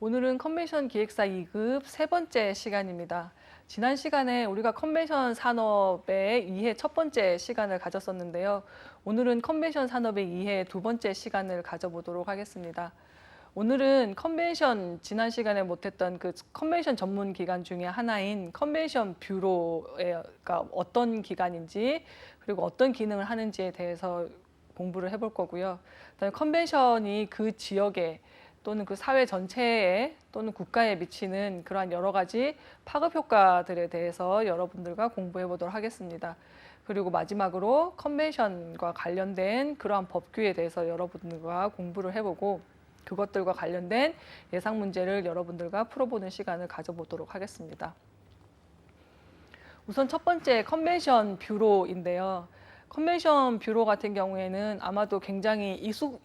오늘은 컨벤션 기획사 2급 세 번째 시간입니다. 지난 시간에 우리가 컨벤션 산업의 이해 첫 번째 시간을 가졌었는데요. 오늘은 컨벤션 산업의 이해 두 번째 시간을 가져보도록 하겠습니다. 오늘은 지난 시간에 못했던 그 컨벤션 전문 기관 중에 하나인 컨벤션 뷰로가 어떤 기관인지 그리고 어떤 기능을 하는지에 대해서 공부를 해볼 거고요. 그다음에 컨벤션이 그 지역에 또는 그 사회 전체에 또는 국가에 미치는 그러한 여러 가지 파급 효과들에 대해서 여러분들과 공부해 보도록 하겠습니다. 그리고 마지막으로 컨벤션과 관련된 그러한 법규에 대해서 여러분들과 공부를 해보고 그것들과 관련된 예상 문제를 여러분들과 풀어보는 시간을 가져보도록 하겠습니다. 우선 첫 번째 컨벤션 뷰로인데요. 컨벤션 뷰로 같은 경우에는 아마도 굉장히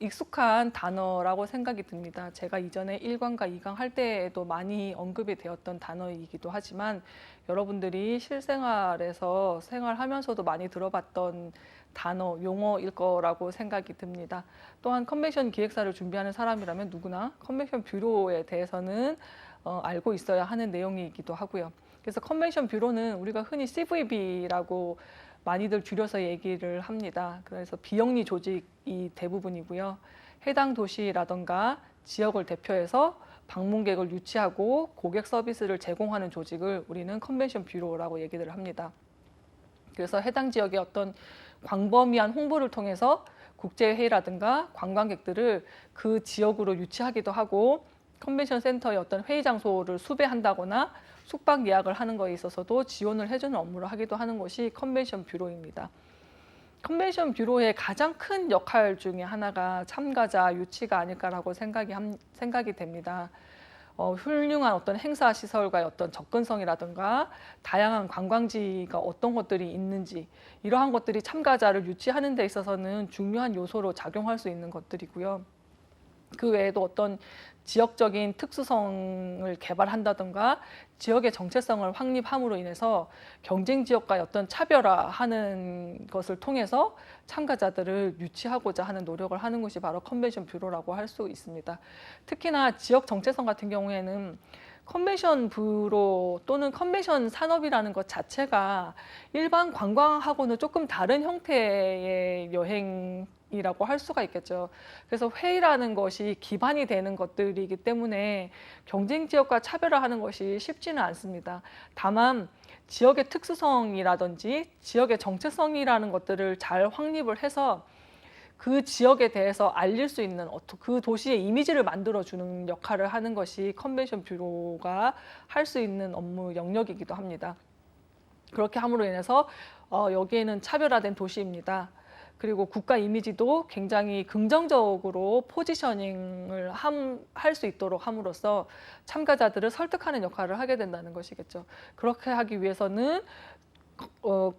익숙한 단어라고 생각이 듭니다. 제가 이전에 1강과 2강 할 때에도 많이 언급이 되었던 단어이기도 하지만 여러분들이 실생활에서 생활하면서도 많이 들어봤던 단어, 용어일 거라고 생각이 듭니다. 또한 컨벤션 기획사를 준비하는 사람이라면 누구나 컨벤션 뷰로에 대해서는 알고 있어야 하는 내용이기도 하고요. 그래서 컨벤션 뷰로는 우리가 흔히 CVB라고 많이들 줄여서 얘기를 합니다. 그래서 비영리 조직이 대부분이고요. 해당 도시라던가 지역을 대표해서 방문객을 유치하고 고객 서비스를 제공하는 조직을 우리는 컨벤션 뷰로라고 얘기를 합니다. 그래서 해당 지역의 어떤 광범위한 홍보를 통해서 국제회의라든가 관광객들을 그 지역으로 유치하기도 하고 컨벤션 센터의 어떤 회의 장소를 수배한다거나 숙박 예약을 하는 것에 있어서도 지원을 해주는 업무를 하기도 하는 것이 컨벤션 뷰로입니다. 컨벤션 뷰로의 가장 큰 역할 중에 하나가 참가자 유치가 아닐까라고 생각이 됩니다. 훌륭한 어떤 행사 시설과의 어떤 접근성이라든가 다양한 관광지가 어떤 것들이 있는지 이러한 것들이 참가자를 유치하는 데 있어서는 중요한 요소로 작용할 수 있는 것들이고요. 그 외에도 어떤 지역적인 특수성을 개발한다든가 지역의 정체성을 확립함으로 인해서 경쟁 지역과의 어떤 차별화하는 것을 통해서 참가자들을 유치하고자 하는 노력을 하는 것이 바로 컨벤션 뷰로라고 할 수 있습니다. 특히나 지역 정체성 같은 경우에는 컨벤션 뷰로 또는 컨벤션 산업이라는 것 자체가 일반 관광하고는 조금 다른 형태의 여행이라고 할 수가 있겠죠. 그래서 회의라는 것이 기반이 되는 것들이기 때문에 경쟁 지역과 차별화하는 것이 쉽지는 않습니다. 다만 지역의 특수성이라든지 지역의 정체성이라는 것들을 잘 확립을 해서 그 지역에 대해서 알릴 수 있는 그 도시의 이미지를 만들어주는 역할을 하는 것이 컨벤션 뷰로가 할 수 있는 업무 영역이기도 합니다. 그렇게 함으로 인해서 여기에는 차별화된 도시입니다. 그리고 국가 이미지도 굉장히 긍정적으로 포지셔닝을 할 수 있도록 함으로써 참가자들을 설득하는 역할을 하게 된다는 것이겠죠. 그렇게 하기 위해서는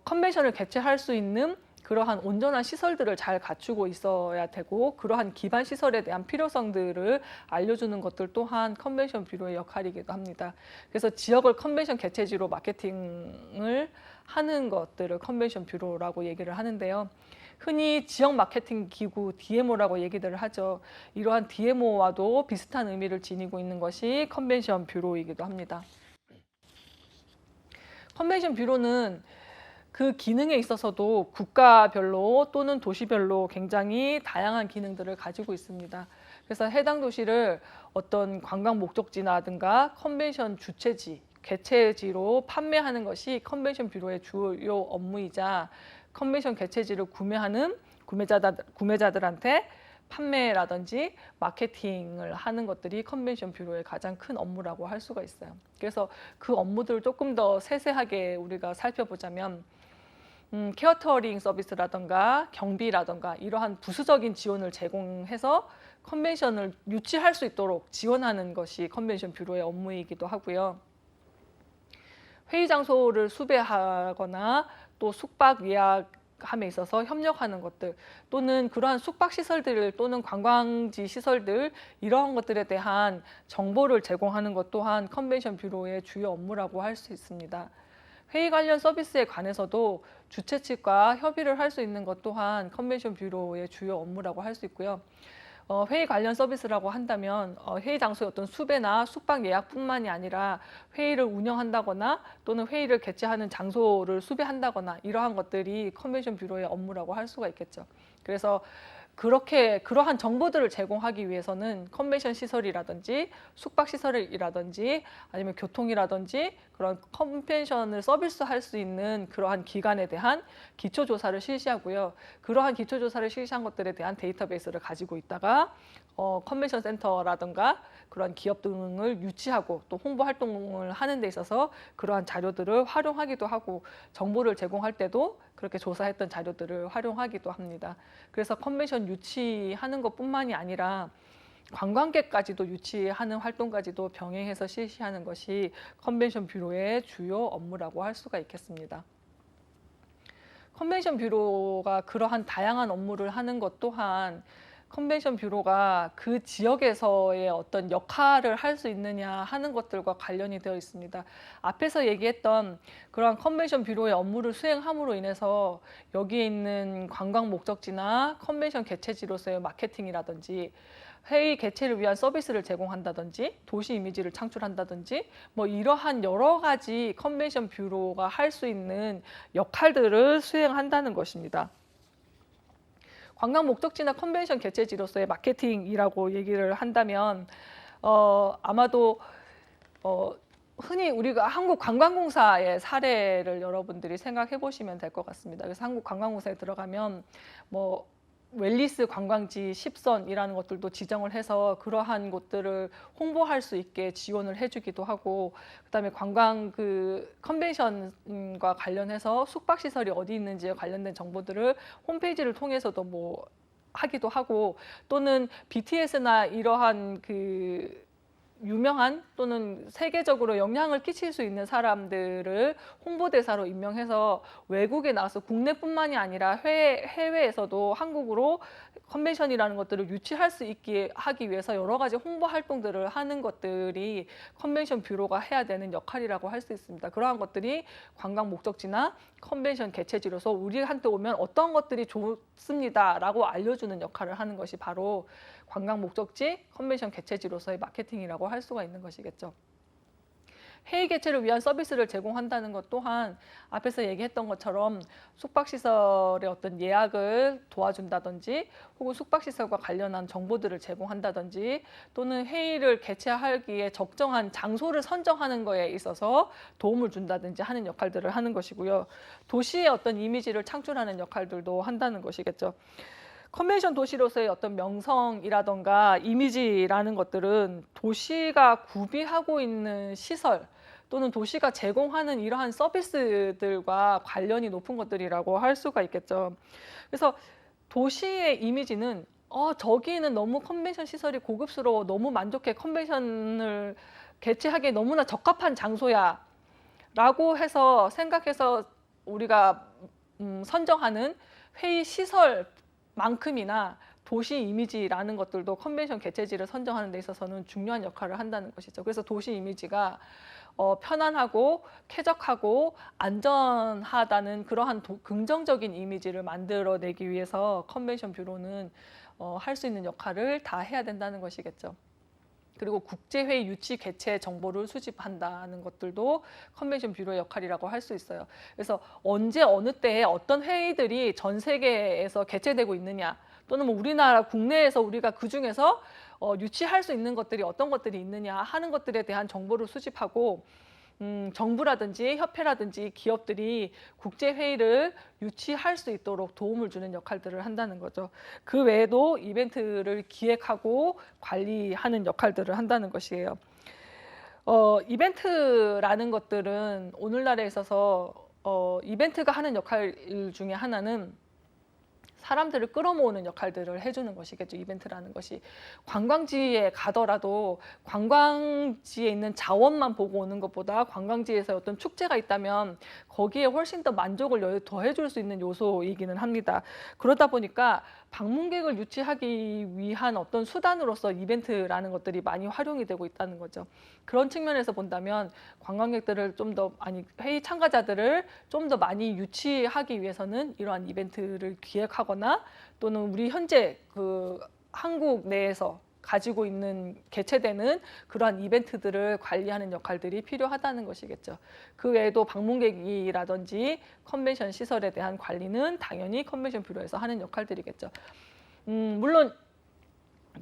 컨벤션을 개최할 수 있는 그러한 온전한 시설들을 잘 갖추고 있어야 되고 그러한 기반 시설에 대한 필요성들을 알려주는 것들 또한 컨벤션 뷰로의 역할이기도 합니다. 그래서 지역을 컨벤션 개최지로 마케팅을 하는 것들을 컨벤션 뷰로라고 얘기를 하는데요. 흔히 지역 마케팅 기구 DMO라고 얘기들을 하죠. 이러한 DMO와도 비슷한 의미를 지니고 있는 것이 컨벤션 뷰로이기도 합니다. 컨벤션 뷰로는 그 기능에 있어서도 국가별로 또는 도시별로 굉장히 다양한 기능들을 가지고 있습니다. 그래서 해당 도시를 어떤 관광 목적지라든가 컨벤션 주최지, 개최지로 판매하는 것이 컨벤션 뷰로의 주요 업무이자 컨벤션 개최지를 구매하는 구매자들한테 판매라든지 마케팅을 하는 것들이 컨벤션 뷰로의 가장 큰 업무라고 할 수가 있어요. 그래서 그 업무들을 조금 더 세세하게 우리가 살펴보자면 케어터링 서비스라든가 경비라든가 이러한 부수적인 지원을 제공해서 컨벤션을 유치할 수 있도록 지원하는 것이 컨벤션 뷰로의 업무이기도 하고요. 회의 장소를 수배하거나 또 숙박 예약함에 있어서 협력하는 것들 또는 그러한 숙박 시설들 또는 관광지 시설들 이러한 것들에 대한 정보를 제공하는 것 또한 컨벤션 뷰로의 주요 업무라고 할 수 있습니다. 회의 관련 서비스에 관해서도 주최 측과 협의를 할 수 있는 것 또한 컨벤션 뷰로의 주요 업무라고 할 수 있고요. 회의 관련 서비스라고 한다면 회의 장소의 어떤 수배나 숙박 예약뿐만이 아니라 회의를 운영한다거나 또는 회의를 개최하는 장소를 수배한다거나 이러한 것들이 컨벤션 뷰로의 업무라고 할 수가 있겠죠. 그래서 그러한 정보들을 제공하기 위해서는 컨벤션 시설이라든지 숙박 시설이라든지 아니면 교통이라든지 그런 컨벤션을 서비스할 수 있는 그러한 기관에 대한 기초조사를 실시하고요. 그러한 기초조사를 실시한 것들에 대한 데이터베이스를 가지고 있다가 컨벤션 센터라든가 그런 기업 등을 유치하고 또 홍보 활동을 하는 데 있어서 그러한 자료들을 활용하기도 하고 정보를 제공할 때도 그렇게 조사했던 자료들을 활용하기도 합니다. 그래서 컨벤션 유치하는 것뿐만이 아니라 관광객까지도 유치하는 활동까지도 병행해서 실시하는 것이 컨벤션 뷰로의 주요 업무라고 할 수가 있겠습니다. 컨벤션 뷰로가 그러한 다양한 업무를 하는 것 또한 컨벤션 뷰로가 그 지역에서의 어떤 역할을 할 수 있느냐 하는 것들과 관련이 되어 있습니다. 앞에서 얘기했던 그러한 컨벤션 뷰로의 업무를 수행함으로 인해서 여기에 있는 관광 목적지나 컨벤션 개최지로서의 마케팅이라든지 회의 개최를 위한 서비스를 제공한다든지 도시 이미지를 창출한다든지 뭐 이러한 여러 가지 컨벤션 뷰로가 할 수 있는 역할들을 수행한다는 것입니다. 관광 목적지나 컨벤션 개최지로서의 마케팅이라고 얘기를 한다면 아마도 흔히 우리가 한국관광공사의 사례를 여러분들이 생각해 보시면 될 것 같습니다. 그래서 한국관광공사에 들어가면 뭐 웰리스 관광지 10선이라는 것들도 지정을 해서 그러한 곳들을 홍보할 수 있게 지원을 해주기도 하고, 그다음에 관광 컨벤션과 관련해서 숙박시설이 어디 있는지에 관련된 정보들을 홈페이지를 통해서도 뭐 하기도 하고, 또는 BTS나 이러한 유명한 또는 세계적으로 영향을 끼칠 수 있는 사람들을 홍보대사로 임명해서 외국에 나가서 국내뿐만이 아니라 해외에서도 한국으로 컨벤션이라는 것들을 유치할 수 있게 하기 위해서 여러 가지 홍보 활동들을 하는 것들이 컨벤션 뷰로가 해야 되는 역할이라고 할 수 있습니다. 그러한 것들이 관광 목적지나 컨벤션 개최지로서 우리한테 오면 어떤 것들이 좋습니다라고 알려주는 역할을 하는 것이 바로 관광 목적지, 컨벤션 개최지로서의 마케팅이라고 할 수가 있는 것이겠죠. 회의 개최를 위한 서비스를 제공한다는 것 또한 앞에서 얘기했던 것처럼 숙박시설의 어떤 예약을 도와준다든지 혹은 숙박시설과 관련한 정보들을 제공한다든지 또는 회의를 개최하기에 적정한 장소를 선정하는 것에 있어서 도움을 준다든지 하는 역할들을 하는 것이고요. 도시의 어떤 이미지를 창출하는 역할들도 한다는 것이겠죠. 컨벤션 도시로서의 어떤 명성이라던가 이미지라는 것들은 도시가 구비하고 있는 시설 또는 도시가 제공하는 이러한 서비스들과 관련이 높은 것들이라고 할 수가 있겠죠. 그래서 도시의 이미지는 저기는 너무 컨벤션 시설이 고급스러워, 너무 만족해, 컨벤션을 개최하기에 너무나 적합한 장소야 라고 해서 생각해서 우리가 선정하는 회의 시설 만큼이나 도시 이미지라는 것들도 컨벤션 개최지를 선정하는 데 있어서는 중요한 역할을 한다는 것이죠. 그래서 도시 이미지가 편안하고 쾌적하고 안전하다는 그러한 긍정적인 이미지를 만들어내기 위해서 컨벤션 뷰로는 할 수 있는 역할을 다 해야 된다는 것이겠죠. 그리고 국제회의 유치 개최 정보를 수집한다는 것들도 컨벤션 뷰로의 역할이라고 할 수 있어요. 그래서 언제 어느 때에 어떤 회의들이 전 세계에서 개최되고 있느냐, 또는 뭐 우리나라 국내에서 우리가 그중에서 유치할 수 있는 것들이 어떤 것들이 있느냐 하는 것들에 대한 정보를 수집하고 정부라든지 협회라든지 기업들이 국제회의를 유치할 수 있도록 도움을 주는 역할들을 한다는 거죠. 그 외에도 이벤트를 기획하고 관리하는 역할들을 한다는 것이에요. 이벤트라는 것들은 오늘날에 있어서 이벤트가 하는 역할 중에 하나는 사람들을 끌어모으는 역할들을 해주는 것이겠죠. 이벤트라는 것이 관광지에 가더라도 관광지에 있는 자원만 보고 오는 것보다 관광지에서 어떤 축제가 있다면 거기에 훨씬 더 만족을 더해줄 수 있는 요소이기는 합니다. 그러다 보니까 방문객을 유치하기 위한 어떤 수단으로서 이벤트라는 것들이 많이 활용이 되고 있다는 거죠. 그런 측면에서 본다면 관광객들을 회의 참가자들을 좀 더 많이 유치하기 위해서는 이러한 이벤트를 기획하거나 또는 우리 현재 한국 내에서 가지고 있는 개최되는 그러한 이벤트들을 관리하는 역할들이 필요하다는 것이겠죠. 그 외에도 방문객이라든지 컨벤션 시설에 대한 관리는 당연히 컨벤션 뷰로에서 하는 역할들이겠죠. 물론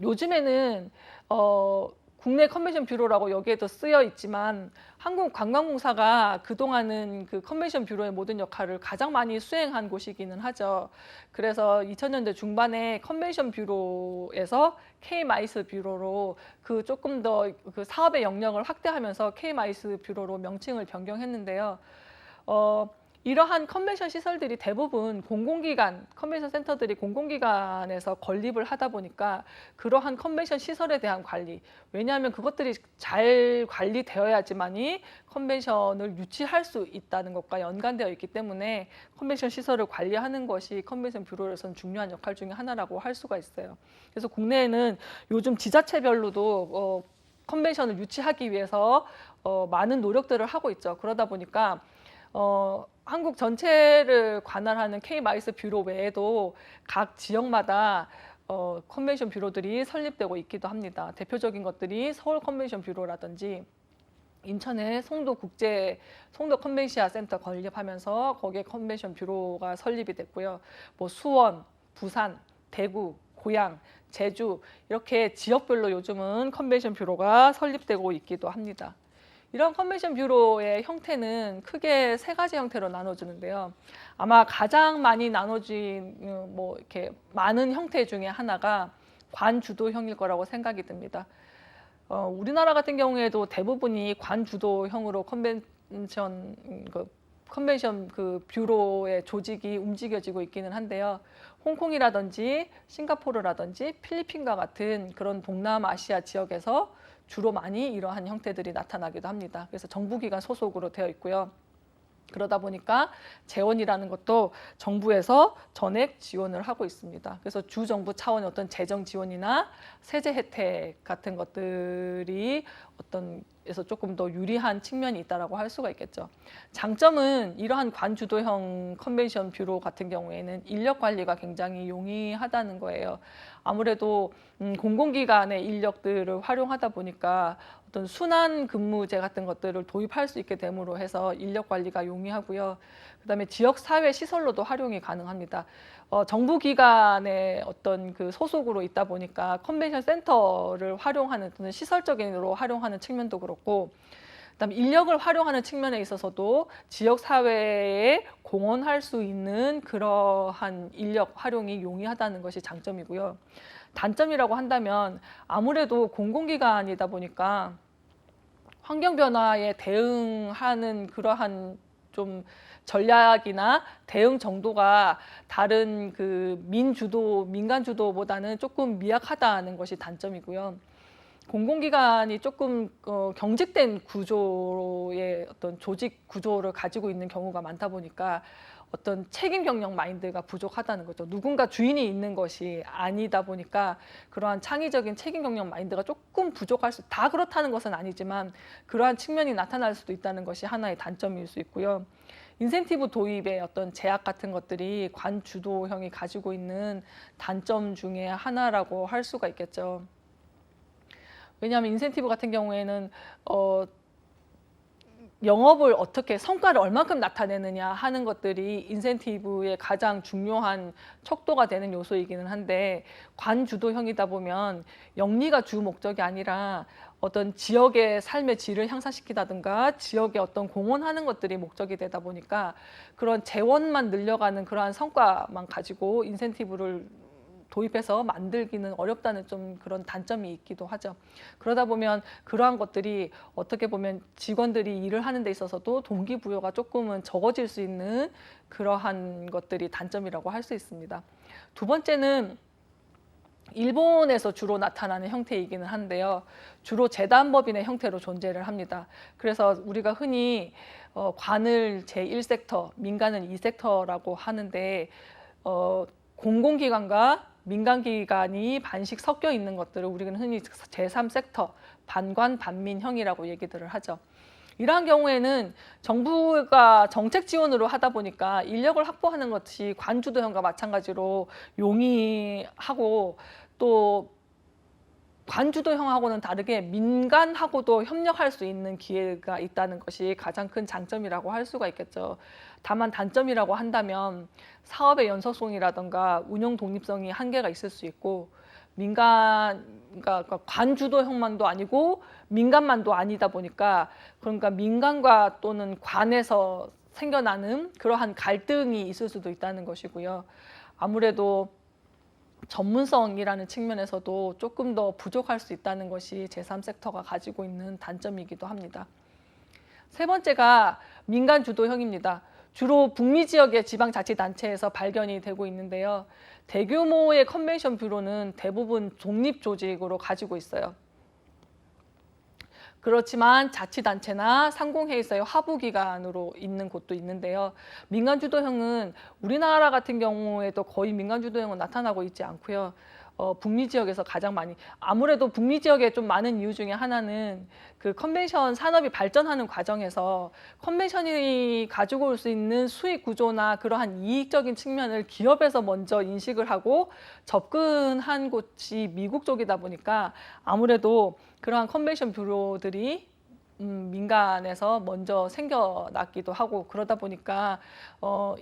요즘에는 국내 컨벤션 뷰로라고 여기에도 쓰여 있지만 한국관광공사가 그동안은 그 컨벤션 뷰로의 모든 역할을 가장 많이 수행한 곳이기는 하죠. 그래서 2000년대 중반에 컨벤션 뷰로에서 K-마이스 뷰로로 그 조금 더 그 사업의 영역을 확대하면서 K-마이스 뷰로로 명칭을 변경했는데요. 이러한 컨벤션 시설들이 대부분 공공기관, 컨벤션 센터들이 공공기관에서 건립을 하다 보니까 그러한 컨벤션 시설에 대한 관리, 왜냐하면 그것들이 잘 관리되어야지만이 컨벤션을 유치할 수 있다는 것과 연관되어 있기 때문에 컨벤션 시설을 관리하는 것이 컨벤션 뷰로에서는 중요한 역할 중에 하나라고 할 수가 있어요. 그래서 국내에는 요즘 지자체별로도 컨벤션을 유치하기 위해서 많은 노력들을 하고 있죠. 그러다 보니까 한국 전체를 관할하는 K-마이스 뷰로 외에도 각 지역마다 컨벤션 뷰로들이 설립되고 있기도 합니다. 대표적인 것들이 서울 컨벤션 뷰로라든지 인천의 송도 컨벤시아 센터 건립하면서 거기에 컨벤션 뷰로가 설립이 됐고요. 뭐 수원, 부산, 대구, 고양, 제주 이렇게 지역별로 요즘은 컨벤션 뷰로가 설립되고 있기도 합니다. 이런 컨벤션 뷰로의 형태는 크게 세 가지 형태로 나눠지는데요. 아마 가장 많이 나눠진 뭐 이렇게 많은 형태 중에 하나가 관주도형일 거라고 생각이 듭니다. 우리나라 같은 경우에도 대부분이 관주도형으로 컨벤션 그 뷰로의 조직이 움직여지고 있기는 한데요. 홍콩이라든지 싱가포르라든지 필리핀과 같은 그런 동남아시아 지역에서 주로 많이 이러한 형태들이 나타나기도 합니다. 그래서 정부기관 소속으로 되어 있고요. 그러다 보니까 재원이라는 것도 정부에서 전액 지원을 하고 있습니다. 그래서 주정부 차원의 어떤 재정 지원이나 세제 혜택 같은 것들이 에서 조금 더 유리한 측면이 있다라고 할 수가 있겠죠. 장점은 이러한 관주도형 컨벤션 뷰로 같은 경우에는 인력 관리가 굉장히 용이하다는 거예요. 아무래도 공공기관의 인력들을 활용하다 보니까 어떤 순환 근무제 같은 것들을 도입할 수 있게 됨으로 해서 인력 관리가 용이하고요. 그다음에 지역 사회 시설로도 활용이 가능합니다. 정부 기관의 어떤 그 소속으로 있다 보니까 컨벤션 센터를 활용하는 또는 시설적인으로 활용하는 측면도 그렇고, 그다음에 인력을 활용하는 측면에 있어서도 지역 사회에 공헌할 수 있는 그러한 인력 활용이 용이하다는 것이 장점이고요. 단점이라고 한다면 아무래도 공공기관이다 보니까 환경 변화에 대응하는 그러한 좀 전략이나 대응 정도가 다른 그 민간 주도보다는 조금 미약하다는 것이 단점이고요. 공공기관이 조금 경직된 구조의 어떤 조직 구조를 가지고 있는 경우가 많다 보니까 어떤 책임 경영 마인드가 부족하다는 거죠. 누군가 주인이 있는 것이 아니다 보니까 그러한 창의적인 책임 경영 마인드가 조금 다 그렇다는 것은 아니지만 그러한 측면이 나타날 수도 있다는 것이 하나의 단점일 수 있고요. 인센티브 도입의 어떤 제약 같은 것들이 관주도형이 가지고 있는 단점 중에 하나라고 할 수가 있겠죠. 왜냐하면 인센티브 같은 경우에는 영업을 어떻게 성과를 얼만큼 나타내느냐 하는 것들이 인센티브의 가장 중요한 척도가 되는 요소이기는 한데, 관주도형이다 보면 영리가 주 목적이 아니라 어떤 지역의 삶의 질을 향상시키다든가 지역의 어떤 공헌하는 것들이 목적이 되다 보니까 그런 재원만 늘려가는 그러한 성과만 가지고 인센티브를 도입해서 만들기는 어렵다는 좀 그런 단점이 있기도 하죠. 그러다 보면 그러한 것들이 어떻게 보면 직원들이 일을 하는 데 있어서도 동기부여가 조금은 적어질 수 있는 그러한 것들이 단점이라고 할 수 있습니다. 두 번째는 일본에서 주로 나타나는 형태이기는 한데요. 주로 재단법인의 형태로 존재를 합니다. 그래서 우리가 흔히 관을 제1섹터, 민간은 2섹터라고 하는데 공공기관과 민간기관이 반씩 섞여 있는 것들을 우리는 흔히 제3섹터, 반관, 반민형이라고 얘기들을 하죠. 이러한 경우에는 정부가 정책 지원으로 하다 보니까 인력을 확보하는 것이 관주도형과 마찬가지로 용이하고 또 관주도형하고는 다르게 민간하고도 협력할 수 있는 기회가 있다는 것이 가장 큰 장점이라고 할 수가 있겠죠. 다만 단점이라고 한다면 사업의 연속성이라든가 운영 독립성이 한계가 있을 수 있고, 그러니까 관주도형만도 아니고 민간만도 아니다 보니까, 그러니까 민간과 또는 관에서 생겨나는 그러한 갈등이 있을 수도 있다는 것이고요. 아무래도 전문성이라는 측면에서도 조금 더 부족할 수 있다는 것이 제3섹터가 가지고 있는 단점이기도 합니다. 세 번째가 민간 주도형입니다. 주로 북미 지역의 지방자치단체에서 발견이 되고 있는데요. 대규모의 컨벤션 뷰로는 대부분 독립조직으로 가지고 있어요. 그렇지만 자치단체나 상공회의소의 하부기관으로 있는 곳도 있는데요. 민간주도형은 우리나라 같은 경우에도 거의 민간주도형은 나타나고 있지 않고요. 북미 지역에서 가장 많이, 아무래도 북미 지역에 좀 많은 이유 중에 하나는 그 컨벤션 산업이 발전하는 과정에서 컨벤션이 가지고 올 수 있는 수익 구조나 그러한 이익적인 측면을 기업에서 먼저 인식을 하고 접근한 곳이 미국 쪽이다 보니까 아무래도 그러한 컨벤션 뷰로들이 민간에서 먼저 생겨났기도 하고, 그러다 보니까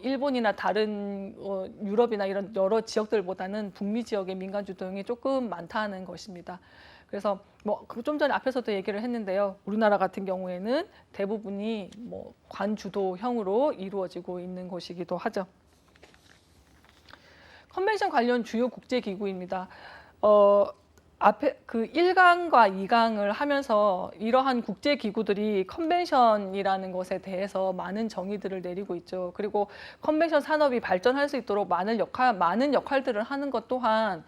일본이나 다른 유럽이나 이런 여러 지역들보다는 북미 지역의 민간 주도형이 조금 많다는 것입니다. 그래서 뭐 좀 전에 앞에서도 얘기를 했는데요. 우리나라 같은 경우에는 대부분이 뭐 관주도형으로 이루어지고 있는 곳이기도 하죠. 컨벤션 관련 주요 국제기구입니다. 앞에 그 1강과 2강을 하면서 이러한 국제기구들이 컨벤션이라는 것에 대해서 많은 정의들을 내리고 있죠. 그리고 컨벤션 산업이 발전할 수 있도록 많은 역할들을 하는 것 또한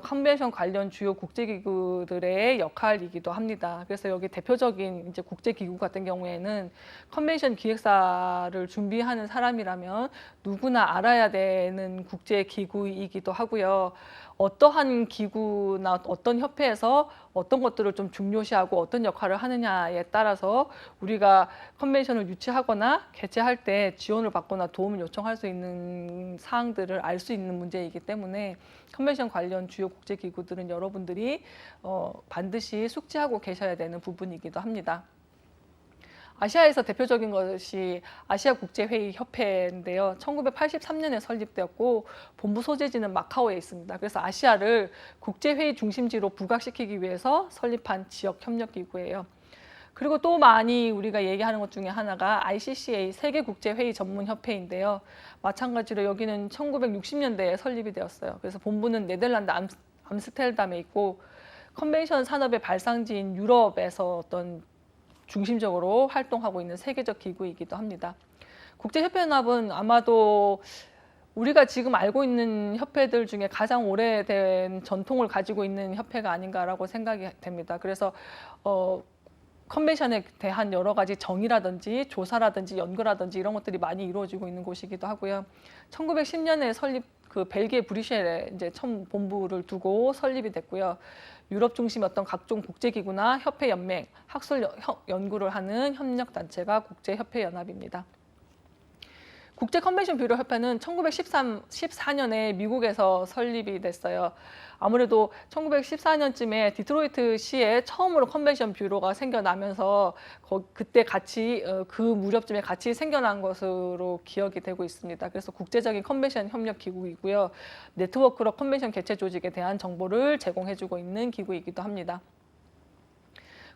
컨벤션 관련 주요 국제기구들의 역할이기도 합니다. 그래서 여기 대표적인 이제 국제기구 같은 경우에는 컨벤션 기획사를 준비하는 사람이라면 누구나 알아야 되는 국제기구이기도 하고요. 어떠한 기구나 어떤 협회에서 어떤 것들을 좀 중요시하고 어떤 역할을 하느냐에 따라서 우리가 컨벤션을 유치하거나 개최할 때 지원을 받거나 도움을 요청할 수 있는 사항들을 알 수 있는 문제이기 때문에 컨벤션 관련 주요 국제기구들은 여러분들이 반드시 숙지하고 계셔야 되는 부분이기도 합니다. 아시아에서 대표적인 것이 아시아국제회의협회인데요. 1983년에 설립되었고 본부 소재지는 마카오에 있습니다. 그래서 아시아를 국제회의 중심지로 부각시키기 위해서 설립한 지역협력기구예요. 그리고 또 많이 우리가 얘기하는 것 중에 하나가 ICCA 세계국제회의 전문협회인데요. 마찬가지로 여기는 1960년대에 설립이 되었어요. 그래서 본부는 네덜란드 암스테르담에 있고 컨벤션 산업의 발상지인 유럽에서 어떤 중심적으로 활동하고 있는 세계적 기구이기도 합니다. 국제협회연합은 아마도 우리가 지금 알고 있는 협회들 중에 가장 오래된 전통을 가지고 있는 협회가 아닌가라고 생각이 됩니다. 그래서 컨벤션에 대한 여러 가지 정의라든지 조사라든지 연구라든지 이런 것들이 많이 이루어지고 있는 곳이기도 하고요. 1910년에 설립 그 벨기에 브뤼셀에 이제 처음 본부를 두고 설립이 됐고요. 유럽 중심이었던 각종 국제기구나 협회 연맹, 학술 연구를 하는 협력 단체가 국제협회연합입니다. 국제 컨벤션 뷰로 협회는 1914년에 미국에서 설립이 됐어요. 아무래도 1914년쯤에 디트로이트시에 처음으로 컨벤션 뷰로가 생겨나면서 그때 같이 그 무렵쯤에 같이 생겨난 것으로 기억이 되고 있습니다. 그래서 국제적인 컨벤션 협력 기구이고요. 네트워크로 컨벤션 개최 조직에 대한 정보를 제공해주고 있는 기구이기도 합니다.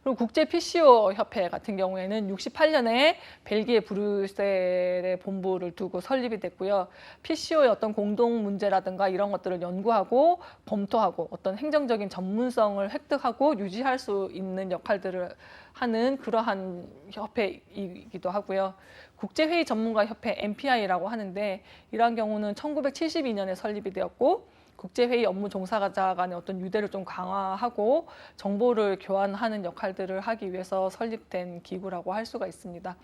그리고 국제 PCO 협회 같은 경우에는 68년에 벨기에 브뤼셀에 본부를 두고 설립이 됐고요. PCO의 어떤 공동 문제라든가 이런 것들을 연구하고 검토하고 어떤 행정적인 전문성을 획득하고 유지할 수 있는 역할들을 하는 그러한 협회이기도 하고요. 국제회의 전문가 협회 MPI라고 하는데 이러한 경우는 1972년에 설립이 되었고 국제회의 업무 종사자 간의 어떤 유대를 좀 강화하고 정보를 교환하는 역할들을 하기 위해서 설립된 기구라고 할 수가 있습니다.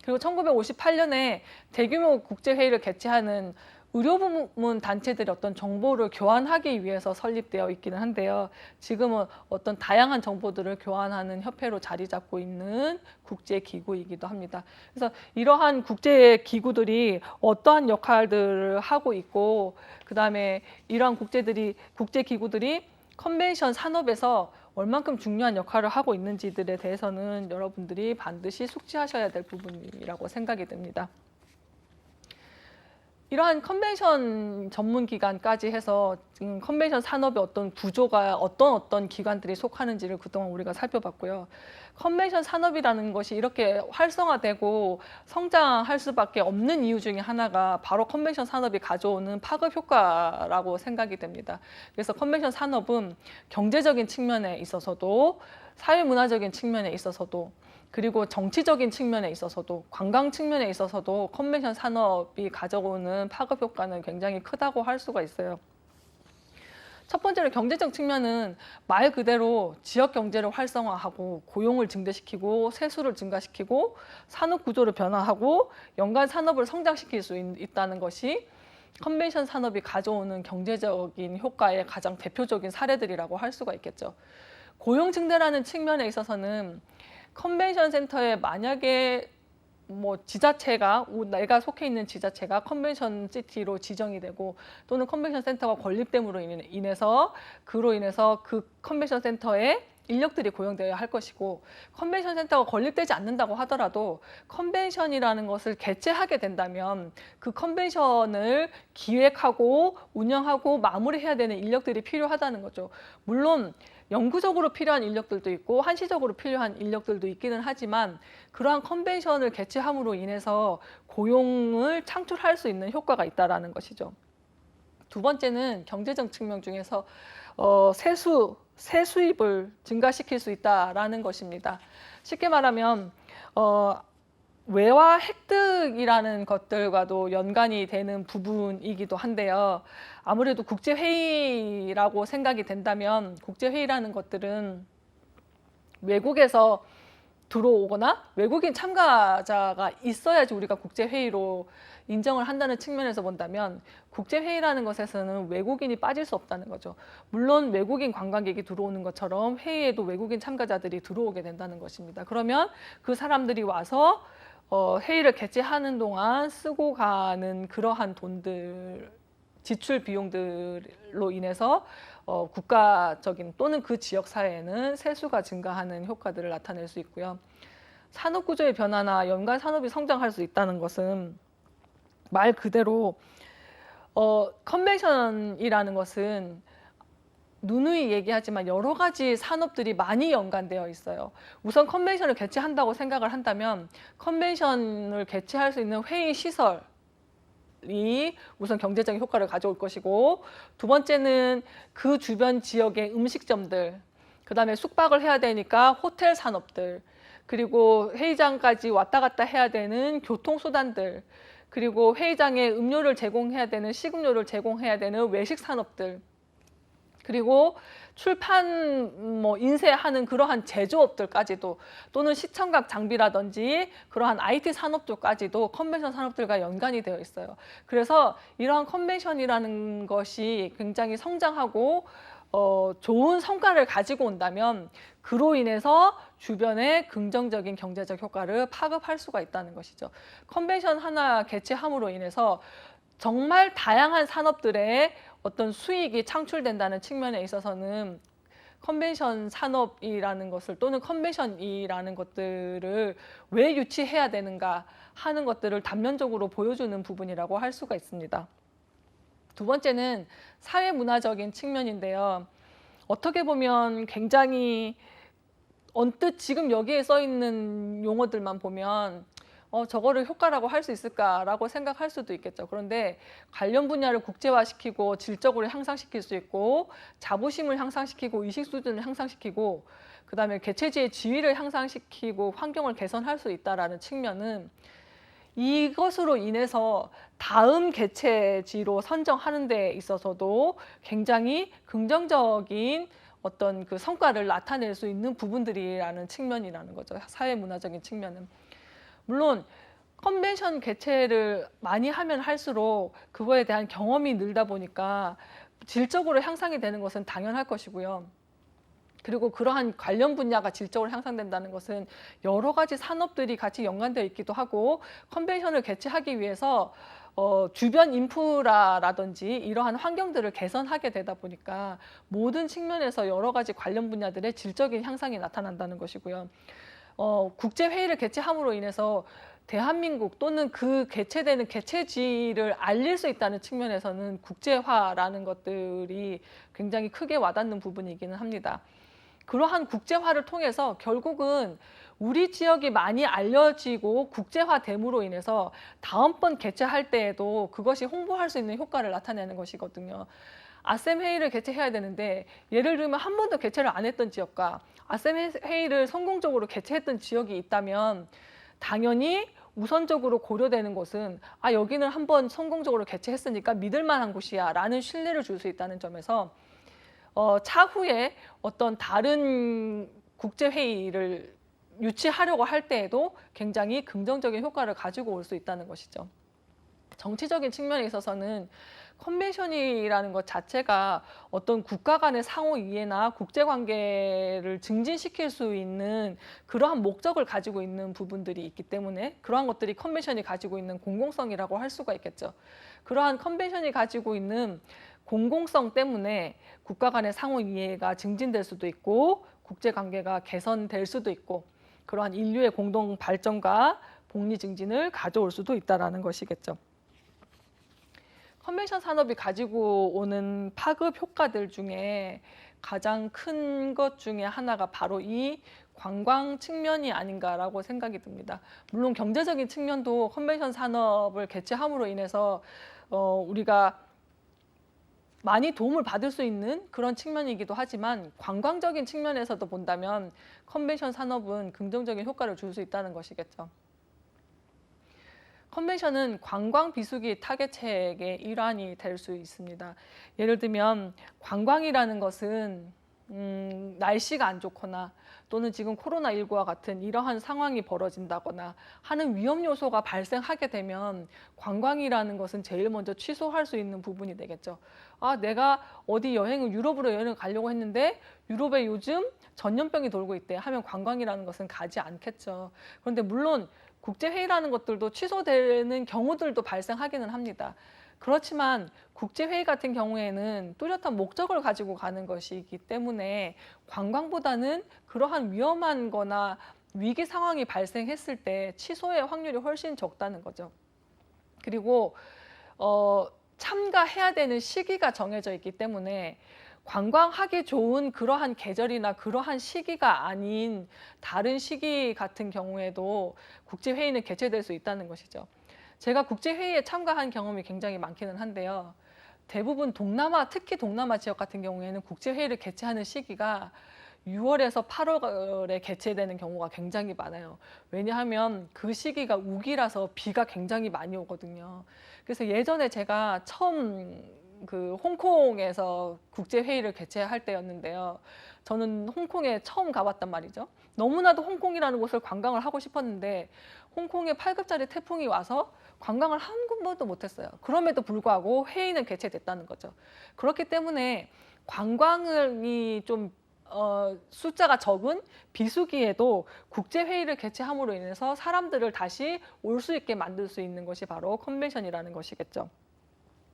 그리고 1958년에 대규모 국제회의를 개최하는 의료 부문 단체들이 어떤 정보를 교환하기 위해서 설립되어 있기는 한데요. 지금은 어떤 다양한 정보들을 교환하는 협회로 자리 잡고 있는 국제기구이기도 합니다. 그래서 이러한 국제기구들이 어떠한 역할들을 하고 있고, 그다음에 이러한 국제기구들이 컨벤션 산업에서 얼만큼 중요한 역할을 하고 있는지들에 대해서는 여러분들이 반드시 숙지하셔야 될 부분이라고 생각이 듭니다. 이러한 컨벤션 전문 기관까지 해서 지금 컨벤션 산업의 어떤 구조가 어떤 기관들이 속하는지를 그동안 우리가 살펴봤고요. 컨벤션 산업이라는 것이 이렇게 활성화되고 성장할 수밖에 없는 이유 중에 하나가 바로 컨벤션 산업이 가져오는 파급 효과라고 생각이 됩니다. 그래서 컨벤션 산업은 경제적인 측면에 있어서도 사회문화적인 측면에 있어서도 그리고 정치적인 측면에 있어서도 관광 측면에 있어서도 컨벤션 산업이 가져오는 파급 효과는 굉장히 크다고 할 수가 있어요. 첫 번째로 경제적 측면은 말 그대로 지역 경제를 활성화하고 고용을 증대시키고 세수를 증가시키고 산업 구조를 변화하고 연간 산업을 성장시킬 수 있다는 것이 컨벤션 산업이 가져오는 경제적인 효과의 가장 대표적인 사례들이라고 할 수가 있겠죠. 고용 증대라는 측면에 있어서는 컨벤션 센터에 만약에 지자체가 내가 속해 있는 지자체가 컨벤션 시티로 지정이 되고 또는 컨벤션 센터가 건립됨으로 인해서 그 컨벤션 센터에 인력들이 고용되어야 할 것이고, 컨벤션 센터가 건립되지 않는다고 하더라도 컨벤션이라는 것을 개최하게 된다면 그 컨벤션을 기획하고 운영하고 마무리해야 되는 인력들이 필요하다는 거죠. 물론 영구적으로 필요한 인력들도 있고 한시적으로 필요한 인력들도 있기는 하지만 그러한 컨벤션을 개최함으로 인해서 고용을 창출할 수 있는 효과가 있다는 것이죠. 두 번째는 경제적 측면 중에서 세수입을 증가시킬 수 있다는 것입니다. 쉽게 말하면 외화 획득이라는 것들과도 연관이 되는 부분이기도 한데요. 아무래도 국제회의라고 생각이 된다면 국제회의라는 것들은 외국에서 들어오거나 외국인 참가자가 있어야지 우리가 국제회의로 인정을 한다는 측면에서 본다면 국제회의라는 것에서는 외국인이 빠질 수 없다는 거죠. 물론 외국인 관광객이 들어오는 것처럼 회의에도 외국인 참가자들이 들어오게 된다는 것입니다. 그러면 그 사람들이 와서 회의를 개최하는 동안 쓰고 가는 그러한 돈들, 지출 비용들로 인해서 국가적인 또는 그 지역 사회에는 세수가 증가하는 효과들을 나타낼 수 있고요. 산업 구조의 변화나 연간 산업이 성장할 수 있다는 것은 말 그대로 컨벤션이라는 것은 누누이 얘기하지만 여러 가지 산업들이 많이 연관되어 있어요. 우선 컨벤션을 개최한다고 생각을 한다면 컨벤션을 개최할 수 있는 회의 시설이 우선 경제적인 효과를 가져올 것이고, 두 번째는 그 주변 지역의 음식점들, 그 다음에 숙박을 해야 되니까 호텔 산업들, 그리고 회의장까지 왔다 갔다 해야 되는 교통수단들, 그리고 회의장에 음료를 제공해야 되는 식음료를 제공해야 되는 외식 산업들, 그리고 출판 인쇄하는 그러한 제조업들까지도 또는 시청각 장비라든지 그러한 IT 산업들까지도 컨벤션 산업들과 연관이 되어 있어요. 그래서 이러한 컨벤션이라는 것이 굉장히 성장하고 좋은 성과를 가지고 온다면 그로 인해서 주변에 긍정적인 경제적 효과를 파급할 수가 있다는 것이죠. 컨벤션 하나 개최함으로 인해서 정말 다양한 산업들의 어떤 수익이 창출된다는 측면에 있어서는 컨벤션 산업이라는 것을 또는 컨벤션이라는 것들을 왜 유치해야 되는가 하는 것들을 단면적으로 보여주는 부분이라고 할 수가 있습니다. 두 번째는 사회문화적인 측면인데요. 어떻게 보면 굉장히 언뜻 지금 여기에 써 있는 용어들만 보면 저거를 효과라고 할 수 있을까라고 생각할 수도 있겠죠. 그런데 관련 분야를 국제화시키고 질적으로 향상시킬 수 있고 자부심을 향상시키고 의식 수준을 향상시키고 그다음에 개최지의 지위를 향상시키고 환경을 개선할 수 있다라는 측면은 이것으로 인해서 다음 개최지로 선정하는 데 있어서도 굉장히 긍정적인 어떤 그 성과를 나타낼 수 있는 부분들이라는 측면이라는 거죠. 사회문화적인 측면은. 물론 컨벤션 개최를 많이 하면 할수록 그거에 대한 경험이 늘다 보니까 질적으로 향상이 되는 것은 당연할 것이고요. 그리고 그러한 관련 분야가 질적으로 향상된다는 것은 여러 가지 산업들이 같이 연관되어 있기도 하고, 컨벤션을 개최하기 위해서 주변 인프라라든지 이러한 환경들을 개선하게 되다 보니까 모든 측면에서 여러 가지 관련 분야들의 질적인 향상이 나타난다는 것이고요. 국제회의를 개최함으로 인해서 대한민국 또는 그 개최되는 개최지를 알릴 수 있다는 측면에서는 국제화라는 것들이 굉장히 크게 와닿는 부분이기는 합니다. 그러한 국제화를 통해서 결국은 우리 지역이 많이 알려지고 국제화됨으로 인해서 다음번 개최할 때에도 그것이 홍보할 수 있는 효과를 나타내는 것이거든요. 아셈 회의를 개최해야 되는데, 예를 들면 한 번도 개최를 안 했던 지역과 아셈 회의를 성공적으로 개최했던 지역이 있다면 당연히 우선적으로 고려되는 것은 여기는 한번 성공적으로 개최했으니까 믿을 만한 곳이야 라는 신뢰를 줄 수 있다는 점에서 차후에 어떤 다른 국제회의를 유치하려고 할 때에도 굉장히 긍정적인 효과를 가지고 올 수 있다는 것이죠. 정치적인 측면에 있어서는 컨벤션이라는 것 자체가 어떤 국가 간의 상호 이해나 국제관계를 증진시킬 수 있는 그러한 목적을 가지고 있는 부분들이 있기 때문에 그러한 것들이 컨벤션이 가지고 있는 공공성이라고 할 수가 있겠죠. 그러한 컨벤션이 가지고 있는 공공성 때문에 국가 간의 상호 이해가 증진될 수도 있고 국제관계가 개선될 수도 있고 그러한 인류의 공동 발전과 복리 증진을 가져올 수도 있다는 것이겠죠. 컨벤션 산업이 가지고 오는 파급 효과들 중에 가장 큰 것 중에 하나가 바로 이 관광 측면이 아닌가라고 생각이 듭니다. 물론 경제적인 측면도 컨벤션 산업을 개최함으로 인해서 우리가 많이 도움을 받을 수 있는 그런 측면이기도 하지만 관광적인 측면에서도 본다면 컨벤션 산업은 긍정적인 효과를 줄 수 있다는 것이겠죠. 컨벤션은 관광 비수기 타겟책의 일환이 될 수 있습니다. 예를 들면 관광이라는 것은 날씨가 안 좋거나 또는 지금 코로나19와 같은 이러한 상황이 벌어진다거나 하는 위험 요소가 발생하게 되면 관광이라는 것은 제일 먼저 취소할 수 있는 부분이 되겠죠. 내가 어디 유럽으로 여행을 가려고 했는데 유럽에 요즘 전염병이 돌고 있대 하면 관광이라는 것은 가지 않겠죠. 그런데 물론 국제회의라는 것들도 취소되는 경우들도 발생하기는 합니다. 그렇지만 국제회의 같은 경우에는 뚜렷한 목적을 가지고 가는 것이기 때문에 관광보다는 그러한 위험한 거나 위기 상황이 발생했을 때 취소의 확률이 훨씬 적다는 거죠. 그리고 참가해야 되는 시기가 정해져 있기 때문에 관광하기 좋은 그러한 계절이나 그러한 시기가 아닌 다른 시기 같은 경우에도 국제회의는 개최될 수 있다는 것이죠. 제가 국제회의에 참가한 경험이 굉장히 많기는 한데요. 대부분 특히 동남아 지역 같은 경우에는 국제회의를 개최하는 시기가 6월에서 8월에 개최되는 경우가 굉장히 많아요. 왜냐하면 그 시기가 우기라서 비가 굉장히 많이 오거든요. 그래서 예전에 제가 처음 홍콩에서 국제회의를 개최할 때였는데요. 저는 홍콩에 처음 가봤단 말이죠. 너무나도 홍콩이라는 곳을 관광을 하고 싶었는데 홍콩에 8급짜리 태풍이 와서 관광을 한 번도 못했어요. 그럼에도 불구하고 회의는 개최됐다는 거죠. 그렇기 때문에 관광이 좀 숫자가 적은 비수기에도 국제회의를 개최함으로 인해서 사람들을 다시 올 수 있게 만들 수 있는 것이 바로 컨벤션이라는 것이겠죠.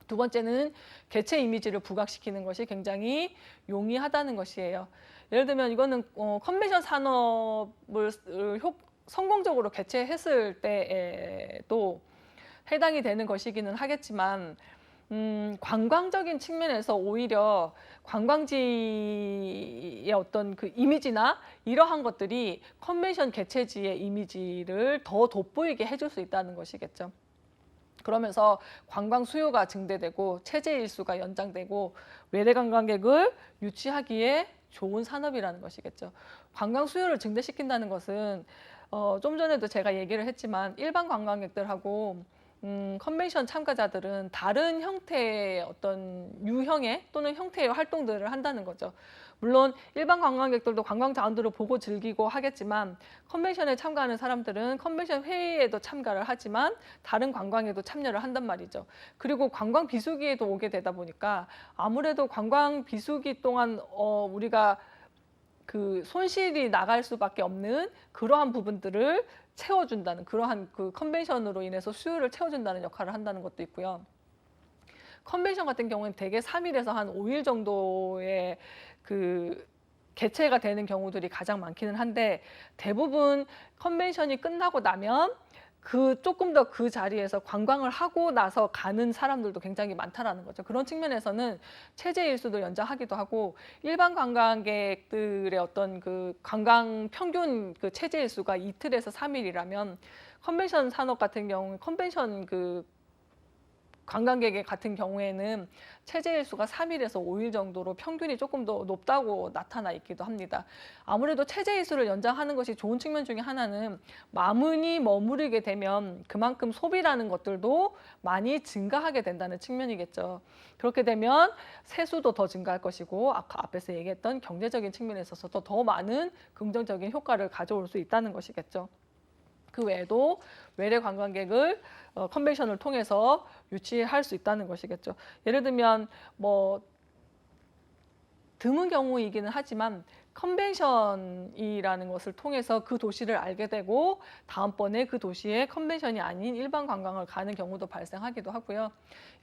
두 번째는 개최 이미지를 부각시키는 것이 굉장히 용이하다는 것이에요. 예를 들면 이거는 컨벤션 산업을 성공적으로 개최했을 때에도 해당이 되는 것이기는 하겠지만 관광적인 측면에서 오히려 관광지의 어떤 그 이미지나 이러한 것들이 컨벤션 개최지의 이미지를 더 돋보이게 해줄 수 있다는 것이겠죠. 그러면서 관광 수요가 증대되고 체제 일수가 연장되고 외래 관광객을 유치하기에 좋은 산업이라는 것이겠죠. 관광 수요를 증대시킨다는 것은 좀 전에도 제가 얘기를 했지만 일반 관광객들하고 컨벤션 참가자들은 다른 형태의 어떤 유형의 또는 형태의 활동들을 한다는 거죠. 물론 일반 관광객들도 관광 자원들을 보고 즐기고 하겠지만 컨벤션에 참가하는 사람들은 컨벤션 회의에도 참가를 하지만 다른 관광에도 참여를 한단 말이죠. 그리고 관광 비수기에도 오게 되다 보니까 아무래도 관광 비수기 동안 우리가 그 손실이 나갈 수밖에 없는 그러한 부분들을 채워준다는 그러한 그 컨벤션으로 인해서 수요를 채워준다는 역할을 한다는 것도 있고요. 컨벤션 같은 경우는 대개 3일에서 한 5일 정도의 그 개최가 되는 경우들이 가장 많기는 한데 대부분 컨벤션이 끝나고 나면 그 조금 더 그 자리에서 관광을 하고 나서 가는 사람들도 굉장히 많다라는 거죠. 그런 측면에서는 체제 일수도 연장하기도 하고 일반 관광객들의 어떤 그 관광 평균 그 체제 일수가 이틀에서 3일이라면 컨벤션 산업 같은 경우 컨벤션 그 관광객 같은 경우에는 체제 일수가 3일에서 5일 정도로 평균이 조금 더 높다고 나타나 있기도 합니다. 아무래도 체제 일수를 연장하는 것이 좋은 측면 중에 하나는 많이 머무르게 되면 그만큼 소비라는 것들도 많이 증가하게 된다는 측면이겠죠. 그렇게 되면 세수도 더 증가할 것이고 아까 앞에서 얘기했던 경제적인 측면에 있어서도 더 많은 긍정적인 효과를 가져올 수 있다는 것이겠죠. 그 외에도 외래 관광객을 컨벤션을 통해서 유치할 수 있다는 것이겠죠. 예를 들면 뭐 드문 경우이기는 하지만 컨벤션이라는 것을 통해서 그 도시를 알게 되고 다음번에 그 도시에 컨벤션이 아닌 일반 관광을 가는 경우도 발생하기도 하고요.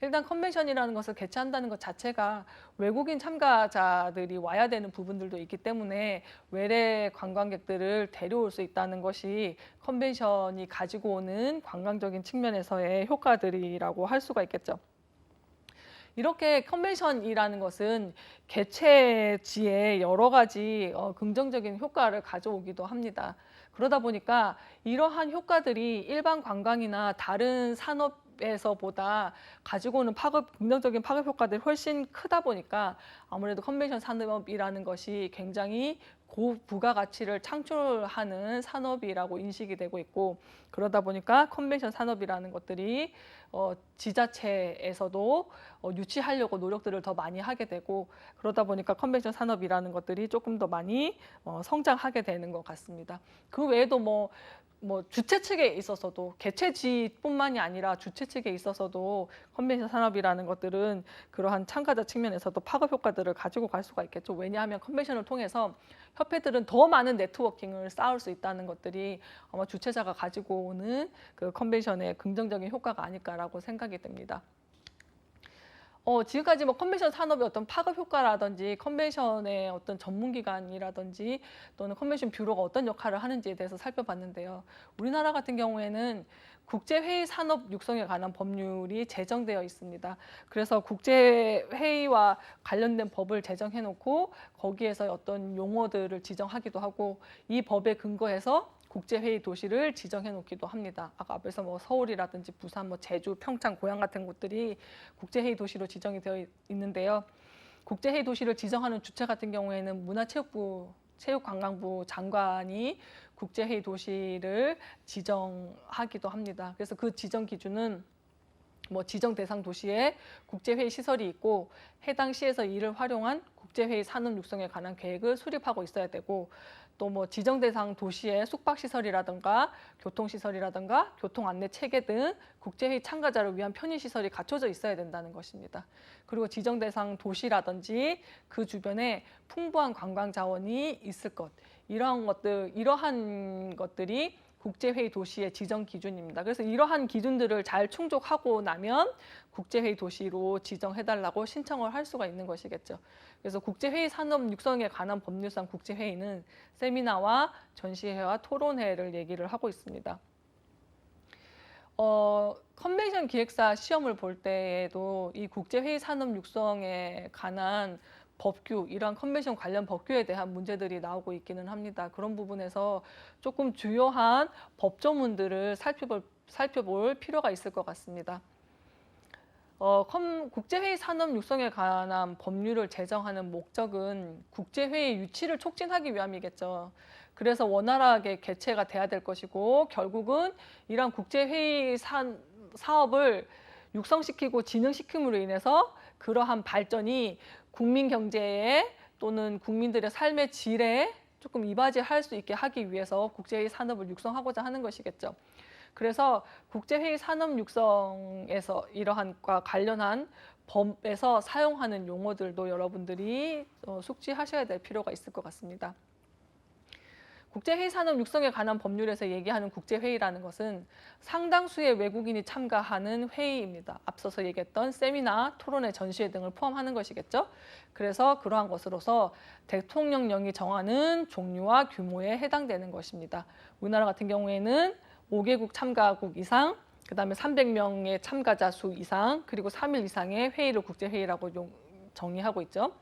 일단 컨벤션이라는 것을 개최한다는 것 자체가 외국인 참가자들이 와야 되는 부분들도 있기 때문에 외래 관광객들을 데려올 수 있다는 것이 컨벤션이 가지고 오는 관광적인 측면에서의 효과들이라고 할 수가 있겠죠. 이렇게 컨벤션이라는 것은 개최지에 여러 가지 긍정적인 효과를 가져오기도 합니다. 그러다 보니까 이러한 효과들이 일반 관광이나 다른 산업에서보다 가지고 오는 긍정적인 파급 효과들이 훨씬 크다 보니까 아무래도 컨벤션 산업이라는 것이 굉장히 고부가가치를 창출하는 산업이라고 인식이 되고 있고 그러다 보니까 컨벤션 산업이라는 것들이 지자체에서도 유치하려고 노력들을 더 많이 하게 되고 그러다 보니까 컨벤션 산업이라는 것들이 조금 더 많이 성장하게 되는 것 같습니다. 그 외에도 뭐 주최 측에 있어서도 개최지뿐만이 아니라 주최 측에 있어서도 컨벤션 산업이라는 것들은 그러한 참가자 측면에서도 파급 효과들을 가지고 갈 수가 있겠죠. 왜냐하면 컨벤션을 통해서 협회들은 더 많은 네트워킹을 쌓을 수 있다는 것들이 아마 주최자가 가지고 오는 그 컨벤션의 긍정적인 효과가 아닐까라고 생각이 듭니다. 지금까지 뭐 컨벤션 산업의 어떤 파급 효과라든지 컨벤션의 어떤 전문기관이라든지 또는 컨벤션 뷰로가 어떤 역할을 하는지에 대해서 살펴봤는데요. 우리나라 같은 경우에는 국제회의 산업 육성에 관한 법률이 제정되어 있습니다. 그래서 국제회의와 관련된 법을 제정해놓고 거기에서 어떤 용어들을 지정하기도 하고 이 법에 근거해서 국제회의 도시를 지정해 놓기도 합니다. 아까 앞에서 뭐 서울이라든지 부산, 뭐 제주, 평창, 고양 같은 곳들이 국제회의 도시로 지정이 되어 있는데요. 국제회의 도시를 지정하는 주체 같은 경우에는 문화체육부, 체육관광부 장관이 국제회의 도시를 지정하기도 합니다. 그래서 그 지정 기준은 뭐 지정 대상 도시에 국제회의 시설이 있고 해당 시에서 이를 활용한 국제회의 산업 육성에 관한 계획을 수립하고 있어야 되고 또 뭐 지정 대상 도시의 숙박시설이라든가 교통시설이라든가 교통안내 체계 등 국제회의 참가자를 위한 편의시설이 갖춰져 있어야 된다는 것입니다. 그리고 지정 대상 도시라든지 그 주변에 풍부한 관광 자원이 있을 것 이러한 것들이 국제회의 도시의 지정 기준입니다. 그래서 이러한 기준들을 잘 충족하고 나면 국제회의 도시로 지정해달라고 신청을 할 수가 있는 것이겠죠. 그래서 국제회의 산업 육성에 관한 법률상 국제회의는 세미나와 전시회와 토론회를 얘기를 하고 있습니다. 컨벤션 기획사 시험을 볼 때에도 이 국제회의 산업 육성에 관한 법규, 이러한 컨벤션 관련 법규에 대한 문제들이 나오고 있기는 합니다. 그런 부분에서 조금 주요한 법조문들을 살펴볼 필요가 있을 것 같습니다. 국제회의 산업 육성에 관한 법률을 제정하는 목적은 국제회의 유치를 촉진하기 위함이겠죠. 그래서 원활하게 개최가 돼야 될 것이고 결국은 이러한 국제회의 사업을 육성시키고 진흥시킴으로 인해서 그러한 발전이 국민 경제에 또는 국민들의 삶의 질에 조금 이바지할 수 있게 하기 위해서 국제회의 산업을 육성하고자 하는 것이겠죠. 그래서 국제회의 산업 육성에서 이러한과 관련한 법에서 사용하는 용어들도 여러분들이 숙지하셔야 될 필요가 있을 것 같습니다. 국제회의 산업 육성에 관한 법률에서 얘기하는 국제회의라는 것은 상당수의 외국인이 참가하는 회의입니다. 앞서서 얘기했던 세미나, 토론회, 전시회 등을 포함하는 것이겠죠. 그래서 그러한 것으로서 대통령령이 정하는 종류와 규모에 해당되는 것입니다. 우리나라 같은 경우에는 5개국 참가국 이상, 그 다음에 300명의 참가자 수 이상, 그리고 3일 이상의 회의를 국제회의라고 정의하고 있죠.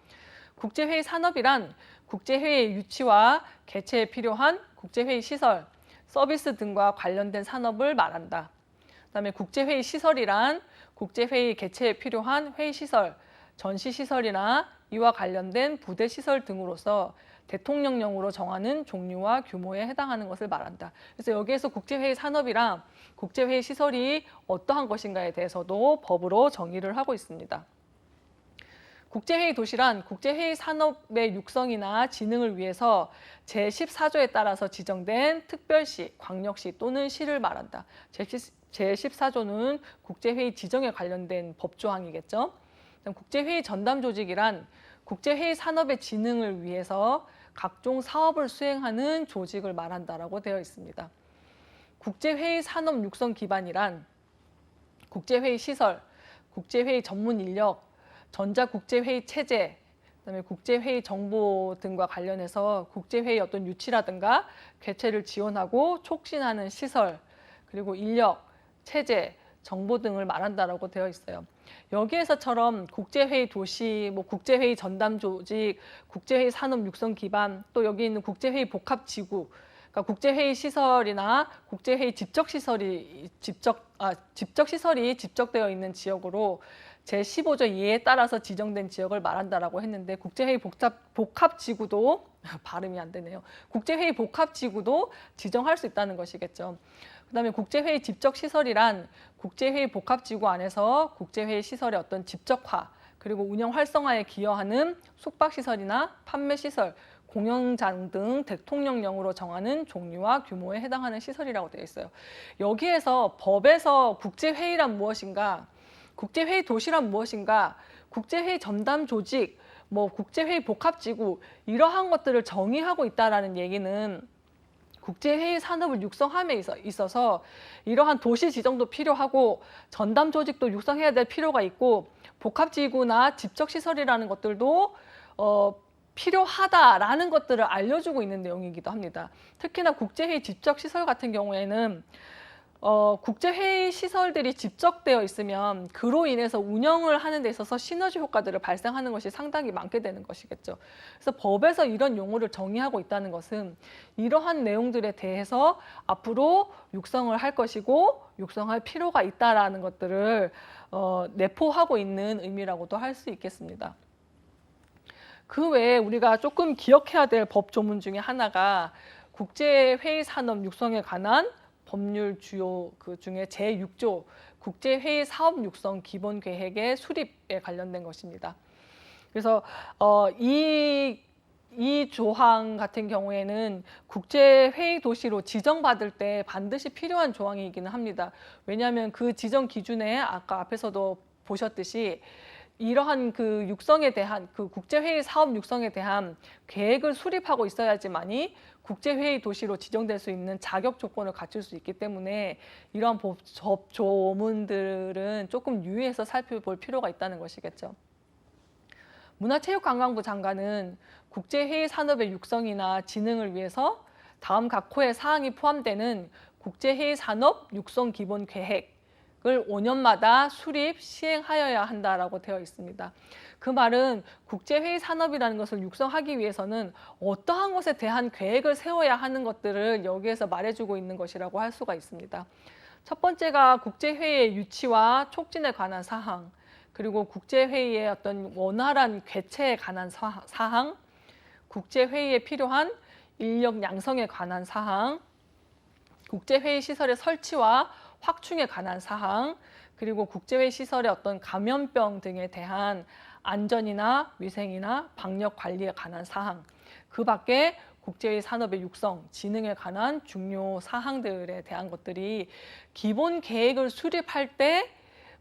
국제회의 산업이란 국제회의 유치와 개최에 필요한 국제회의 시설, 서비스 등과 관련된 산업을 말한다. 그다음에 국제회의 시설이란 국제회의 개최에 필요한 회의시설, 전시시설이나 이와 관련된 부대시설 등으로서 대통령령으로 정하는 종류와 규모에 해당하는 것을 말한다. 그래서 여기에서 국제회의 산업이랑 국제회의 시설이 어떠한 것인가에 대해서도 법으로 정의를 하고 있습니다. 국제회의 도시란 국제회의 산업의 육성이나 진흥을 위해서 제14조에 따라서 지정된 특별시, 광역시 또는 시를 말한다. 제14조는 국제회의 지정에 관련된 법조항이겠죠. 국제회의 전담 조직이란 국제회의 산업의 진흥을 위해서 각종 사업을 수행하는 조직을 말한다라고 되어 있습니다. 국제회의 산업 육성 기반이란 국제회의 시설, 국제회의 전문 인력, 전자국제회의 체제, 그다음에 국제회의 정보 등과 관련해서 국제회의 어떤 유치라든가 개최를 지원하고 촉진하는 시설, 그리고 인력, 체제, 정보 등을 말한다라고 되어 있어요. 여기에서처럼 국제회의 도시, 국제회의 전담 조직, 국제회의 산업 육성 기반, 또 여기 있는 국제회의 복합 지구, 그러니까 국제회의 시설이나 국제회의 집적 시설이 집적되어 있는 지역으로 제15조 2에 따라서 지정된 지역을 말한다라고 했는데 국제회의 복합지구도 발음이 안 되네요. 국제회의 복합지구도 지정할 수 있다는 것이겠죠. 그다음에 국제회의 집적시설이란 국제회의 복합지구 안에서 국제회의 시설의 어떤 집적화 그리고 운영 활성화에 기여하는 숙박시설이나 판매시설, 공연장 등 대통령령으로 정하는 종류와 규모에 해당하는 시설이라고 되어 있어요. 여기에서 법에서 국제회의란 무엇인가, 국제회의 도시란 무엇인가, 국제회의 전담 조직, 국제회의 복합지구 이러한 것들을 정의하고 있다라는 얘기는 국제회의 산업을 육성함에 있어서 이러한 도시 지정도 필요하고 전담 조직도 육성해야 될 필요가 있고 복합지구나 집적시설이라는 것들도 필요하다라는 것들을 알려주고 있는 내용이기도 합니다. 특히나 국제회의 집적시설 같은 경우에는 국제회의 시설들이 집적되어 있으면 그로 인해서 운영을 하는 데 있어서 시너지 효과들을 발생하는 것이 상당히 많게 되는 것이겠죠. 그래서 법에서 이런 용어를 정의하고 있다는 것은 이러한 내용들에 대해서 앞으로 육성을 할 것이고 육성할 필요가 있다라는 것들을 내포하고 있는 의미라고도 할 수 있겠습니다. 그 외에 우리가 조금 기억해야 될 법 조문 중에 하나가 국제회의 산업 육성에 관한 법률 주요 그 중에 제6조 국제회의 사업 육성 기본 계획의 수립에 관련된 것입니다. 그래서 이 조항 같은 경우에는 국제회의 도시로 지정받을 때 반드시 필요한 조항이기는 합니다. 왜냐하면 그 지정 기준에 아까 앞에서도 보셨듯이 이러한 그 육성에 대한 그 국제회의 사업 육성에 대한 계획을 수립하고 있어야지만이 국제회의 도시로 지정될 수 있는 자격 조건을 갖출 수 있기 때문에 이러한 법 조문들은 조금 유의해서 살펴볼 필요가 있다는 것이겠죠. 문화체육관광부 장관은 국제회의 산업의 육성이나 진흥을 위해서 다음 각 호의 사항이 포함되는 국제회의 산업 육성 기본 계획을 5년마다 수립, 시행하여야 한다라고 되어 있습니다. 그 말은 국제회의 산업이라는 것을 육성하기 위해서는 어떠한 것에 대한 계획을 세워야 하는 것들을 여기에서 말해주고 있는 것이라고 할 수가 있습니다. 첫 번째가 국제회의의 유치와 촉진에 관한 사항, 그리고 국제회의의 어떤 원활한 개최에 관한 사항, 국제회의에 필요한 인력 양성에 관한 사항, 국제회의 시설의 설치와 확충에 관한 사항, 그리고 국제회의 시설의 어떤 감염병 등에 대한 안전이나 위생이나 방역 관리에 관한 사항, 그 밖에 국제회의 산업의 육성, 진흥에 관한 중요 사항들에 대한 것들이 기본 계획을 수립할 때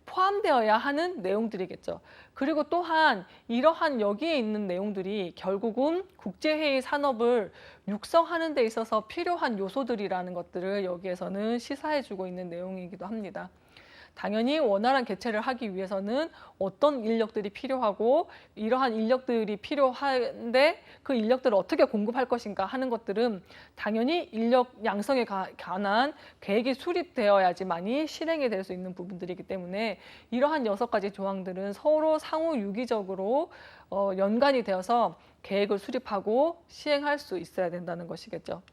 포함되어야 하는 내용들이겠죠. 그리고 또한 이러한 여기에 있는 내용들이 결국은 국제회의 산업을 육성하는 데 있어서 필요한 요소들이라는 것들을 여기에서는 시사해주고 있는 내용이기도 합니다. 당연히 원활한 개최를 하기 위해서는 어떤 인력들이 필요하고 이러한 인력들이 필요한데 그 인력들을 어떻게 공급할 것인가 하는 것들은 당연히 인력 양성에 관한 계획이 수립되어야지만이 실행이 될 수 있는 부분들이기 때문에 이러한 6가지 조항들은 서로 상호 유기적으로 연관이 되어서 계획을 수립하고 시행할 수 있어야 된다는 것이겠죠.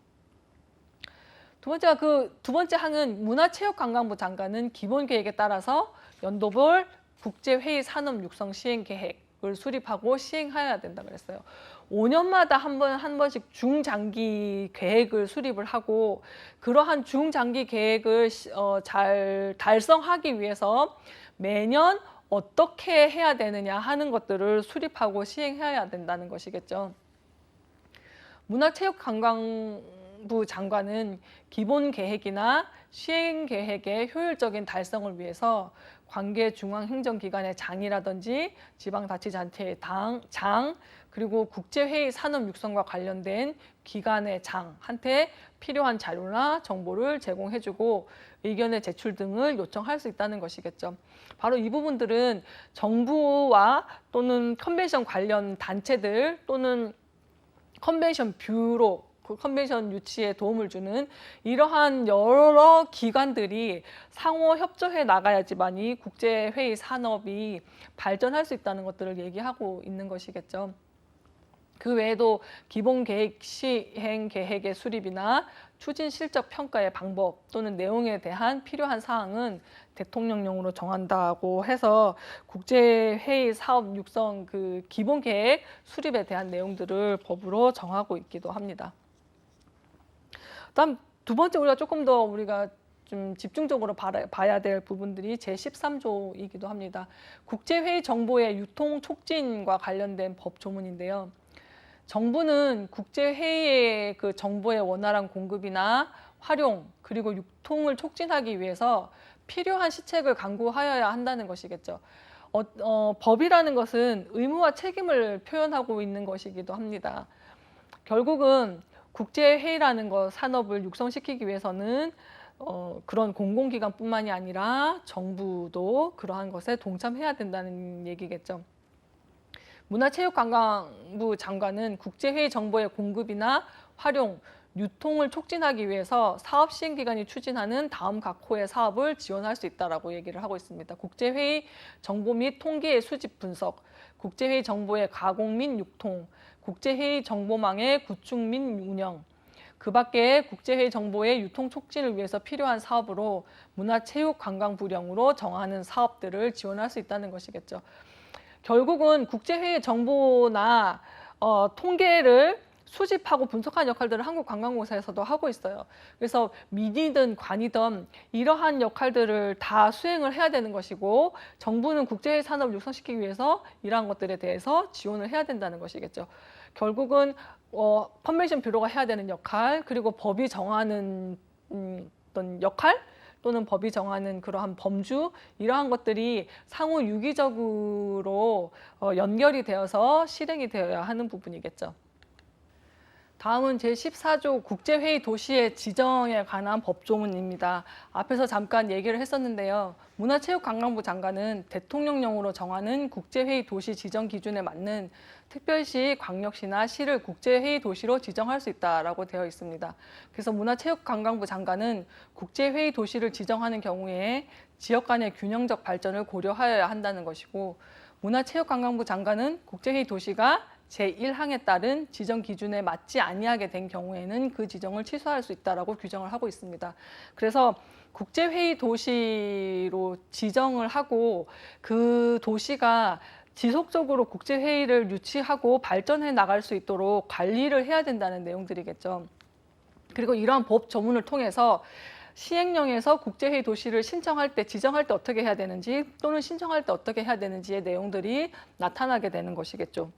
두 번째 항은 문화체육관광부 장관은 기본 계획에 따라서 연도별 국제회의 산업 육성 시행 계획을 수립하고 시행해야 된다 그랬어요. 5년마다 한 번씩 중장기 계획을 수립을 하고 그러한 중장기 계획을 잘 달성하기 위해서 매년 어떻게 해야 되느냐 하는 것들을 수립하고 시행해야 된다는 것이겠죠. 문화체육관광부 장관은 기본 계획이나 시행 계획의 효율적인 달성을 위해서 관계 중앙행정기관의 장이라든지 지방자치단체의 장, 그리고 국제회의 산업 육성과 관련된 기관의 장한테 필요한 자료나 정보를 제공해주고 의견의 제출 등을 요청할 수 있다는 것이겠죠. 바로 이 부분들은 정부와 또는 컨벤션 관련 단체들 또는 컨벤션 뷰로, 컨벤션 유치에 도움을 주는 이러한 여러 기관들이 상호 협조해 나가야지만이 국제회의 산업이 발전할 수 있다는 것들을 얘기하고 있는 것이겠죠. 그 외에도 기본 계획 시행 계획의 수립이나 추진 실적 평가의 방법 또는 내용에 대한 필요한 사항은 대통령령으로 정한다고 해서 국제회의 사업 육성 그 기본 계획 수립에 대한 내용들을 법으로 정하고 있기도 합니다. 다음 두 번째 우리가 좀 집중적으로 봐야 될 부분들이 제13조이기도 합니다. 국제회의 정보의 유통 촉진과 관련된 법 조문인데요. 정부는 국제회의의 그 정보의 원활한 공급이나 활용 그리고 유통을 촉진하기 위해서 필요한 시책을 강구하여야 한다는 것이겠죠. 법이라는 것은 의무와 책임을 표현하고 있는 것이기도 합니다. 결국은 국제회의라는 것, 산업을 육성시키기 위해서는 그런 공공기관뿐만이 아니라 정부도 그러한 것에 동참해야 된다는 얘기겠죠. 문화체육관광부 장관은 국제회의 정보의 공급이나 활용, 유통을 촉진하기 위해서 사업 시행기관이 추진하는 다음 각 호의 사업을 지원할 수 있다고 얘기를 하고 있습니다. 국제회의 정보 및 통계의 수집 분석, 국제회의 정보의 가공 및 유통, 국제회의 정보망의 구축 및 운영, 그 밖에 국제회의 정보의 유통 촉진을 위해서 필요한 사업으로 문화체육관광부령으로 정하는 사업들을 지원할 수 있다는 것이겠죠. 결국은 국제회의 정보나 통계를 수집하고 분석하는 역할들을 한국관광공사에서도 하고 있어요. 그래서 민이든 관이든 이러한 역할들을 다 수행을 해야 되는 것이고 정부는 국제회의 산업을 육성시키기 위해서 이러한 것들에 대해서 지원을 해야 된다는 것이겠죠. 결국은 컨벤션 뷰로가 해야 되는 역할, 그리고 법이 정하는 어떤 역할, 또는 법이 정하는 그러한 범주 이러한 것들이 상호 유기적으로 연결이 되어서 실행이 되어야 하는 부분이겠죠. 다음은 제14조 국제회의 도시의 지정에 관한 법조문입니다. 앞에서 잠깐 얘기를 했었는데요. 문화체육관광부 장관은 대통령령으로 정하는 국제회의 도시 지정 기준에 맞는 특별시, 광역시나 시를 국제회의 도시로 지정할 수 있다라고 되어 있습니다. 그래서 문화체육관광부 장관은 국제회의 도시를 지정하는 경우에 지역 간의 균형적 발전을 고려하여야 한다는 것이고 문화체육관광부 장관은 국제회의 도시가 제1항에 따른 지정 기준에 맞지 아니하게 된 경우에는 그 지정을 취소할 수 있다라고 규정을 하고 있습니다. 그래서 국제회의 도시로 지정을 하고 그 도시가 지속적으로 국제회의를 유치하고 발전해 나갈 수 있도록 관리를 해야 된다는 내용들이겠죠. 그리고 이러한 법 조문을 통해서 시행령에서 국제회의 도시를 신청할 때, 지정할 때 어떻게 해야 되는지 또는 신청할 때 어떻게 해야 되는지의 내용들이 나타나게 되는 것이겠죠.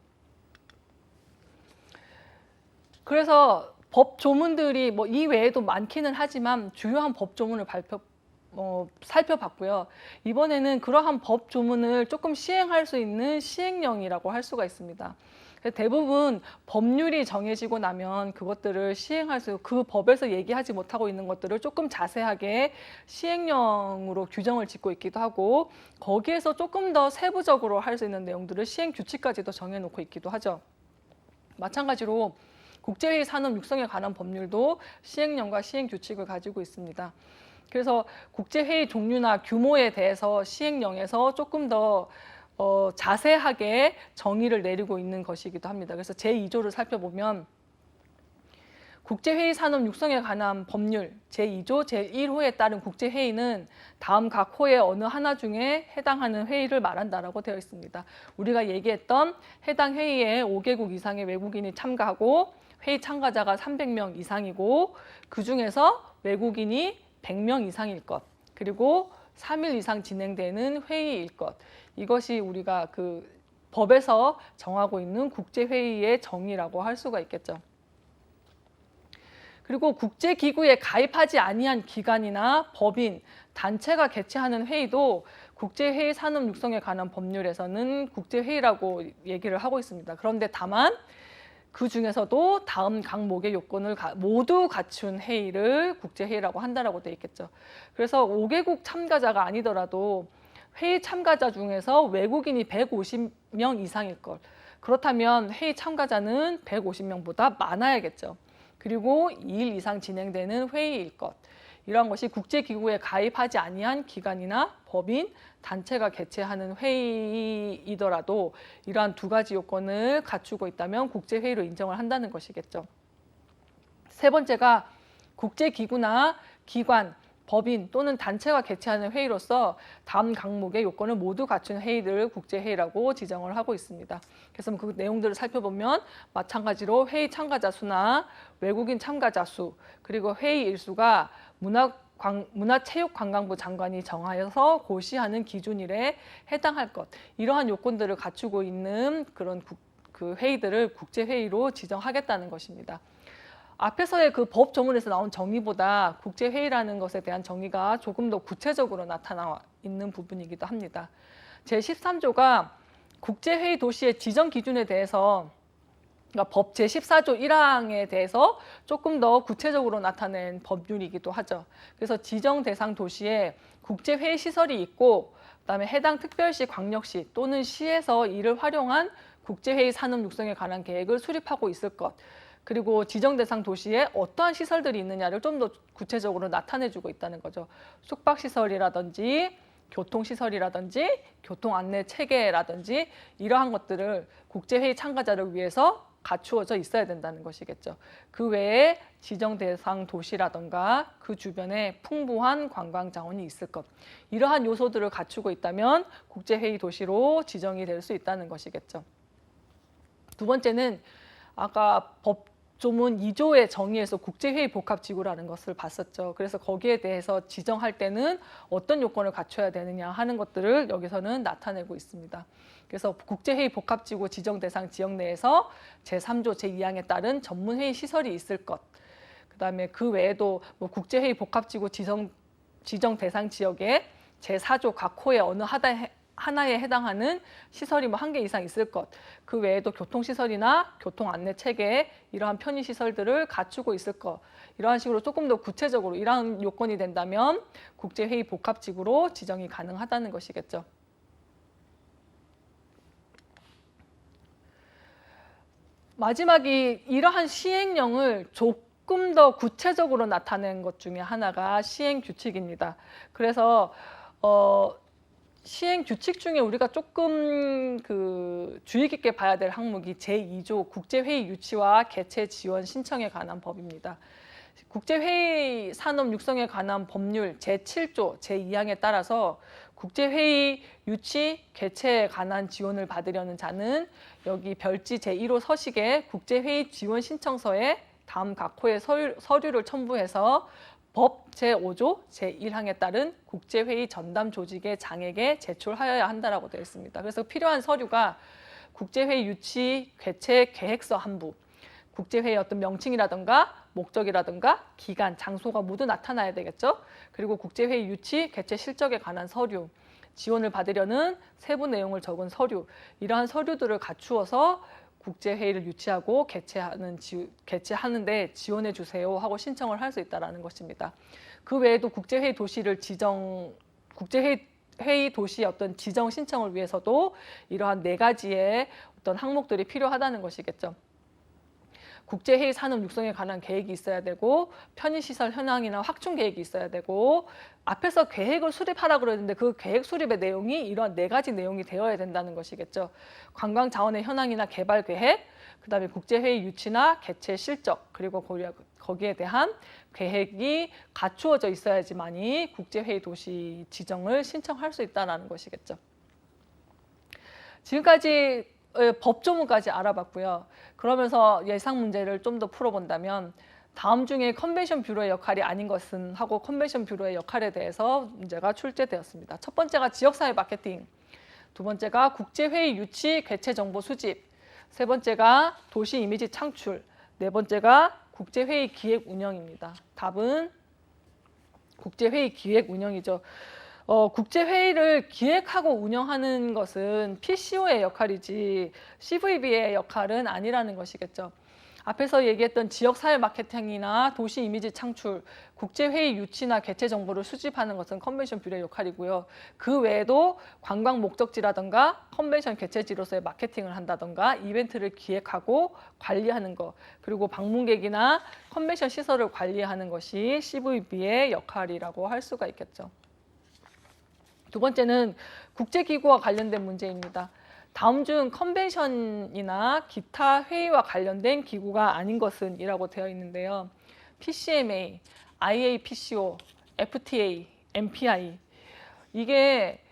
그래서 법 조문들이 뭐 이 외에도 많기는 하지만 주요한 법 조문을 살펴봤고요. 이번에는 그러한 법 조문을 조금 시행할 수 있는 시행령이라고 할 수가 있습니다. 대부분 법률이 정해지고 나면 그것들을 그 법에서 얘기하지 못하고 있는 것들을 조금 자세하게 시행령으로 규정을 짓고 있기도 하고, 거기에서 조금 더 세부적으로 할 수 있는 내용들을 시행 규칙까지도 정해놓고 있기도 하죠. 마찬가지로 국제회의 산업 육성에 관한 법률도 시행령과 시행 규칙을 가지고 있습니다. 그래서 국제회의 종류나 규모에 대해서 시행령에서 조금 더 자세하게 정의를 내리고 있는 것이기도 합니다. 그래서 제2조를 살펴보면 국제회의 산업 육성에 관한 법률 제2조 제1호에 따른 국제회의는 다음 각 호의 어느 하나 중에 해당하는 회의를 말한다라고 되어 있습니다. 우리가 얘기했던 해당 회의에 5개국 이상의 외국인이 참가하고 회의 참가자가 300명 이상이고 그중에서 외국인이 100명 이상일 것, 그리고 3일 이상 진행되는 회의일 것, 이것이 우리가 그 법에서 정하고 있는 국제회의의 정의라고 할 수가 있겠죠. 그리고 국제기구에 가입하지 아니한 기관이나 법인, 단체가 개최하는 회의도 국제회의 산업 육성에 관한 법률에서는 국제회의라고 얘기를 하고 있습니다. 그런데 다만 그 중에서도 다음 각목의 요건을 모두 갖춘 회의를 국제회의라고 한다라고 되어 있겠죠. 그래서 5개국 참가자가 아니더라도 회의 참가자 중에서 외국인이 150명 이상일 것. 그렇다면 회의 참가자는 150명보다 많아야겠죠. 그리고 2일 이상 진행되는 회의일 것. 이러한 것이 국제기구에 가입하지 아니한 기관이나 법인, 단체가 개최하는 회의이더라도 이러한 두 가지 요건을 갖추고 있다면 국제회의로 인정을 한다는 것이겠죠. 세 번째가 국제기구나 기관, 법인 또는 단체가 개최하는 회의로서 다음 각목의 요건을 모두 갖춘 회의를 국제회의라고 지정을 하고 있습니다. 그래서 그 내용들을 살펴보면 마찬가지로 회의 참가자 수나 외국인 참가자 수, 그리고 회의 일수가 문화체육관광부 장관이 정하여서 고시하는 기준일에 해당할 것, 이러한 요건들을 갖추고 있는 그런 그 회의들을 국제회의로 지정하겠다는 것입니다. 앞에서의 그 법 조문에서 나온 정의보다 국제회의라는 것에 대한 정의가 조금 더 구체적으로 나타나 있는 부분이기도 합니다. 제13조가 국제회의 도시의 지정 기준에 대해서, 그러니까 법 제14조 1항에 대해서 조금 더 구체적으로 나타낸 법률이기도 하죠. 그래서 지정 대상 도시에 국제회의 시설이 있고, 그다음에 해당 특별시, 광역시 또는 시에서 이를 활용한 국제회의 산업 육성에 관한 계획을 수립하고 있을 것, 그리고 지정 대상 도시에 어떠한 시설들이 있느냐를 좀 더 구체적으로 나타내주고 있다는 거죠. 숙박시설이라든지 교통시설이라든지 교통안내체계라든지 이러한 것들을 국제회의 참가자를 위해서 갖추어져 있어야 된다는 것이겠죠. 그 외에 지정 대상 도시라든가 그 주변에 풍부한 관광 자원이 있을 것, 이러한 요소들을 갖추고 있다면 국제회의 도시로 지정이 될 수 있다는 것이겠죠. 두 번째는 아까 법 조문 2조의 정의에서 국제회의 복합지구라는 것을 봤었죠. 그래서 거기에 대해서 지정할 때는 어떤 요건을 갖춰야 되느냐 하는 것들을 여기서는 나타내고 있습니다. 그래서 국제회의 복합지구 지정 대상 지역 내에서 제3조 제2항에 따른 전문회의 시설이 있을 것, 그다음에 그 외에도 뭐 국제회의 복합지구 지정 대상 지역에 제4조 각 호의 어느 하나에 해당하는 시설이 뭐 1개 이상 있을 것, 그 외에도 교통시설이나 교통안내체계 이러한 편의시설들을 갖추고 있을 것, 이러한 식으로 조금 더 구체적으로 이러한 요건이 된다면 국제회의 복합지구로 지정이 가능하다는 것이겠죠. 마지막이 이러한 시행령을 조금 더 구체적으로 나타낸 것 중에 하나가 시행규칙입니다. 그래서 시행 규칙 중에 우리가 조금 주의 깊게 봐야 될 항목이 제2조 국제회의 유치와 개최 지원 신청에 관한 법입니다. 국제회의 산업 육성에 관한 법률 제7조 제2항에 따라서 국제회의 유치, 개최에 관한 지원을 받으려는 자는 여기 별지 제1호 서식에 국제회의 지원 신청서에 다음 각 호의 서류를 첨부해서 법 제5조 제1항에 따른 국제회의 전담 조직의 장에게 제출하여야 한다라고 되어 있습니다. 그래서 필요한 서류가 국제회의 유치 개최 계획서 한 부, 국제회의 어떤 명칭이라든가 목적이라든가 기간, 장소가 모두 나타나야 되겠죠. 그리고 국제회의 유치 개최 실적에 관한 서류, 지원을 받으려는 세부 내용을 적은 서류, 이러한 서류들을 갖추어서 국제회의를 유치하고 개최하는데 지원해 주세요 하고 신청을 할 수 있다는 것입니다. 그 외에도 국제회의 도시를 국제회의 도시의 어떤 지정 신청을 위해서도 이러한 4가지의 어떤 항목들이 필요하다는 것이겠죠. 국제회의 산업 육성에 관한 계획이 있어야 되고, 편의시설 현황이나 확충 계획이 있어야 되고, 앞에서 계획을 수립하라고 그러는데 그 계획 수립의 내용이 이런 4가지 내용이 되어야 된다는 것이겠죠. 관광 자원의 현황이나 개발 계획, 그다음에 국제회의 유치나 개최 실적, 그리고 거기에 대한 계획이 갖추어져 있어야지만이 국제회의 도시 지정을 신청할 수 있다는 것이겠죠. 지금까지 법조문까지 알아봤고요. 그러면서 예상 문제를 좀 더 풀어본다면 다음 중에 컨벤션 뷰로의 역할이 아닌 것은 하고 컨벤션 뷰로의 역할에 대해서 문제가 출제되었습니다. 첫 번째가 지역사회 마케팅, 두 번째가 국제회의 유치 개최 정보 수집, 세 번째가 도시 이미지 창출, 네 번째가 국제회의 기획 운영입니다. 답은 국제회의 기획 운영이죠. 국제회의를 기획하고 운영하는 것은 PCO의 역할이지 CVB의 역할은 아니라는 것이겠죠. 앞에서 얘기했던 지역사회 마케팅이나 도시 이미지 창출, 국제회의 유치나 개최 정보를 수집하는 것은 컨벤션 뷰로의 역할이고요. 그 외에도 관광 목적지라든가 컨벤션 개최지로서의 마케팅을 한다든가 이벤트를 기획하고 관리하는 것, 그리고 방문객이나 컨벤션 시설을 관리하는 것이 CVB의 역할이라고 할 수가 있겠죠. 두 번째는 국제기구와 관련된 문제입니다. 다음 중 컨벤션이나 기타 회의와 관련된 기구가 아닌 것은 이라고 되어 있는데요. PCMA, IAPCO, FTA, MPI. 이게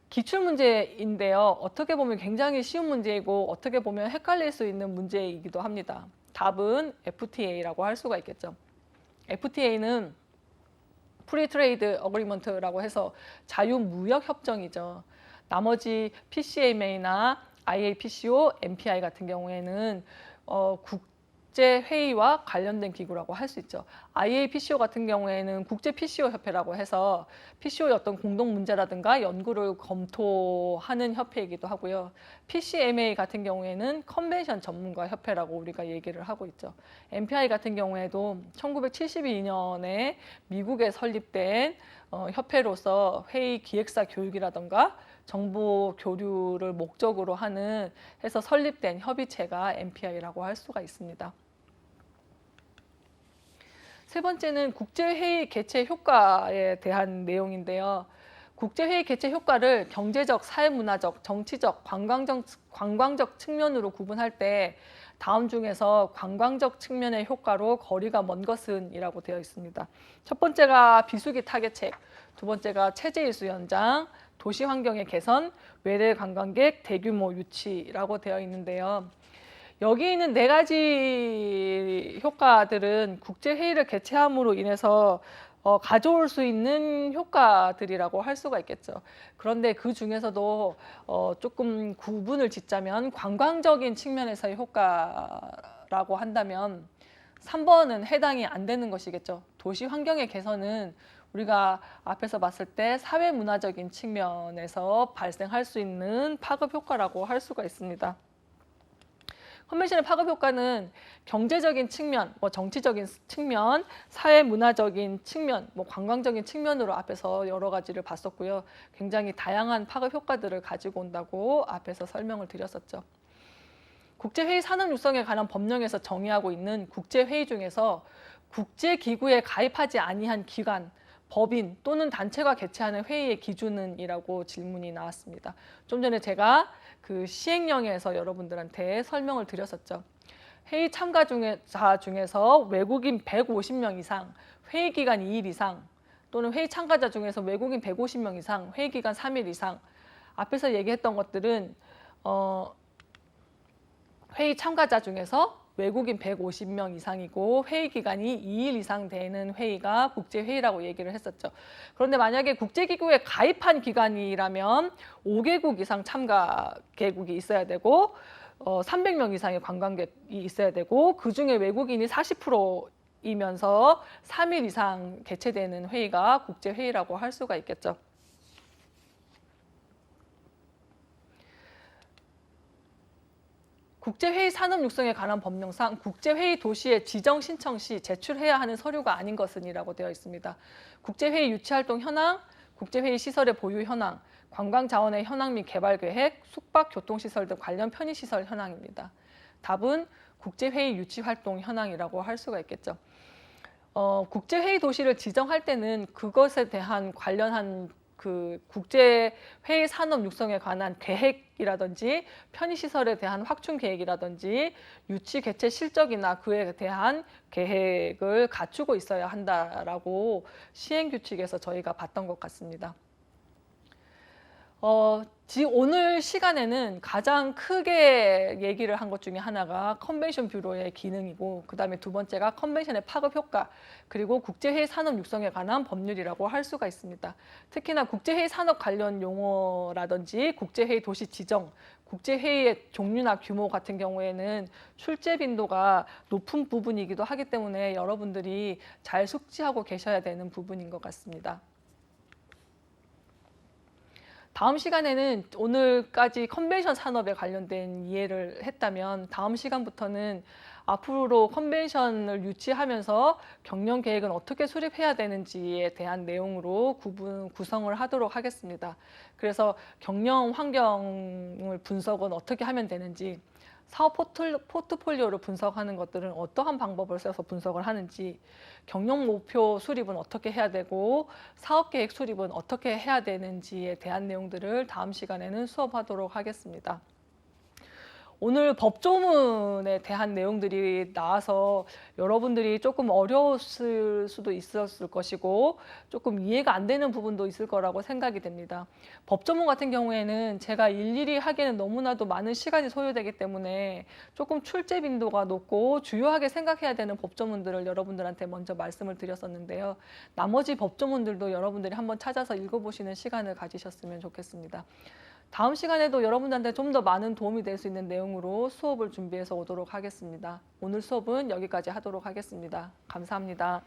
기출문제인데요. 어떻게 보면 굉장히 쉬운 문제이고 어떻게 보면 헷갈릴 수 있는 문제이기도 합니다. 답은 FTA라고 할 수가 있겠죠. FTA는 프리 트레이드 어그리먼트라고 해서 자유무역 협정이죠. 나머지 PCMA나 IAPCO, MPI 같은 경우에는 국제회의와 관련된 기구라고 할 수 있죠. IAPCO 같은 경우에는 국제 PCO 협회라고 해서 PCO의 어떤 공동 문제라든가 연구를 검토하는 협회이기도 하고요. PCMA 같은 경우에는 컨벤션 전문가 협회라고 우리가 얘기를 하고 있죠. MPI 같은 경우에도 1972년에 미국에 설립된 협회로서 회의 기획사 교육이라든가 정보 교류를 목적으로 하는 해서 설립된 협의체가 MPI라고 할 수가 있습니다. 세 번째는 국제회의 개최 효과에 대한 내용인데요. 국제회의 개최 효과를 경제적, 사회문화적, 정치적, 관광적 측면으로 구분할 때 다음 중에서 관광적 측면의 효과로 거리가 먼 것은 이라고 되어 있습니다. 첫 번째가 비수기 타겟책, 두 번째가 체제 이수 연장, 도시 환경의 개선, 외래 관광객 대규모 유치라고 되어 있는데요. 여기 있는 4가지 효과들은 국제회의를 개최함으로 인해서 가져올 수 있는 효과들이라고 할 수가 있겠죠. 그런데 그 중에서도 조금 구분을 짓자면 관광적인 측면에서의 효과라고 한다면 3번은 해당이 안 되는 것이겠죠. 도시 환경의 개선은 우리가 앞에서 봤을 때 사회문화적인 측면에서 발생할 수 있는 파급 효과라고 할 수가 있습니다. 컨벤션의 파급 효과는 경제적인 측면, 정치적인 측면, 사회문화적인 측면, 관광적인 측면으로 앞에서 여러 가지를 봤었고요. 굉장히 다양한 파급 효과들을 가지고 온다고 앞에서 설명을 드렸었죠. 국제회의 산업 육성에 관한 법령에서 정의하고 있는 국제회의 중에서 국제기구에 가입하지 아니한 기관, 법인 또는 단체가 개최하는 회의의 기준은 이라고 질문이 나왔습니다. 좀 전에 제가 그 시행령에서 여러분들한테 설명을 드렸었죠. 회의 참가자 중에서 외국인 150명 이상, 회의 기간 2일 이상, 또는 회의 참가자 중에서 외국인 150명 이상, 회의 기간 3일 이상. 앞에서 얘기했던 것들은 회의 참가자 중에서 외국인 150명 이상이고 회의 기간이 2일 이상 되는 회의가 국제회의라고 얘기를 했었죠. 그런데 만약에 국제기구에 가입한 기관이라면 5개국 이상 참가 개국이 있어야 되고 300명 이상의 관광객이 있어야 되고 그중에 외국인이 40%이면서 3일 이상 개최되는 회의가 국제회의라고 할 수가 있겠죠. 국제회의 산업 육성에 관한 법령상 국제회의 도시의 지정 신청 시 제출해야 하는 서류가 아닌 것은이라고 되어 있습니다. 국제회의 유치활동 현황, 국제회의 시설의 보유 현황, 관광자원의 현황 및 개발 계획, 숙박, 교통시설 등 관련 편의시설 현황입니다. 답은 국제회의 유치활동 현황이라고 할 수가 있겠죠. 국제회의 도시를 지정할 때는 그것에 대한 관련한 그 국제회의 산업 육성에 관한 계획이라든지 편의시설에 대한 확충 계획이라든지 유치 개최 실적이나 그에 대한 계획을 갖추고 있어야 한다라고 시행규칙에서 저희가 봤던 것 같습니다. 오늘 시간에는 가장 크게 얘기를 한 것 중에 하나가 컨벤션 뷰로의 기능이고 그다음에 두 번째가 컨벤션의 파급 효과 그리고 국제회의 산업 육성에 관한 법률이라고 할 수가 있습니다. 특히나 국제회의 산업 관련 용어라든지 국제회의 도시 지정, 국제회의의 종류나 규모 같은 경우에는 출제 빈도가 높은 부분이기도 하기 때문에 여러분들이 잘 숙지하고 계셔야 되는 부분인 것 같습니다. 다음 시간에는 오늘까지 컨벤션 산업에 관련된 이해를 했다면 다음 시간부터는 앞으로 컨벤션을 유치하면서 경영 계획은 어떻게 수립해야 되는지에 대한 내용으로 구성을 하도록 하겠습니다. 그래서 경영 환경을 분석은 어떻게 하면 되는지, 사업 포트폴리오를 분석하는 것들은 어떠한 방법을 써서 분석을 하는지, 경영 목표 수립은 어떻게 해야 되고 사업 계획 수립은 어떻게 해야 되는지에 대한 내용들을 다음 시간에는 수업하도록 하겠습니다. 오늘 법조문에 대한 내용들이 나와서 여러분들이 조금 어려웠을 수도 있었을 것이고 조금 이해가 안 되는 부분도 있을 거라고 생각이 됩니다. 법조문 같은 경우에는 제가 일일이 하기에는 너무나도 많은 시간이 소요되기 때문에 조금 출제 빈도가 높고 주요하게 생각해야 되는 법조문들을 여러분들한테 먼저 말씀을 드렸었는데요. 나머지 법조문들도 여러분들이 한번 찾아서 읽어보시는 시간을 가지셨으면 좋겠습니다. 다음 시간에도 여러분들한테 좀 더 많은 도움이 될 수 있는 내용으로 수업을 준비해서 오도록 하겠습니다. 오늘 수업은 여기까지 하도록 하겠습니다. 감사합니다.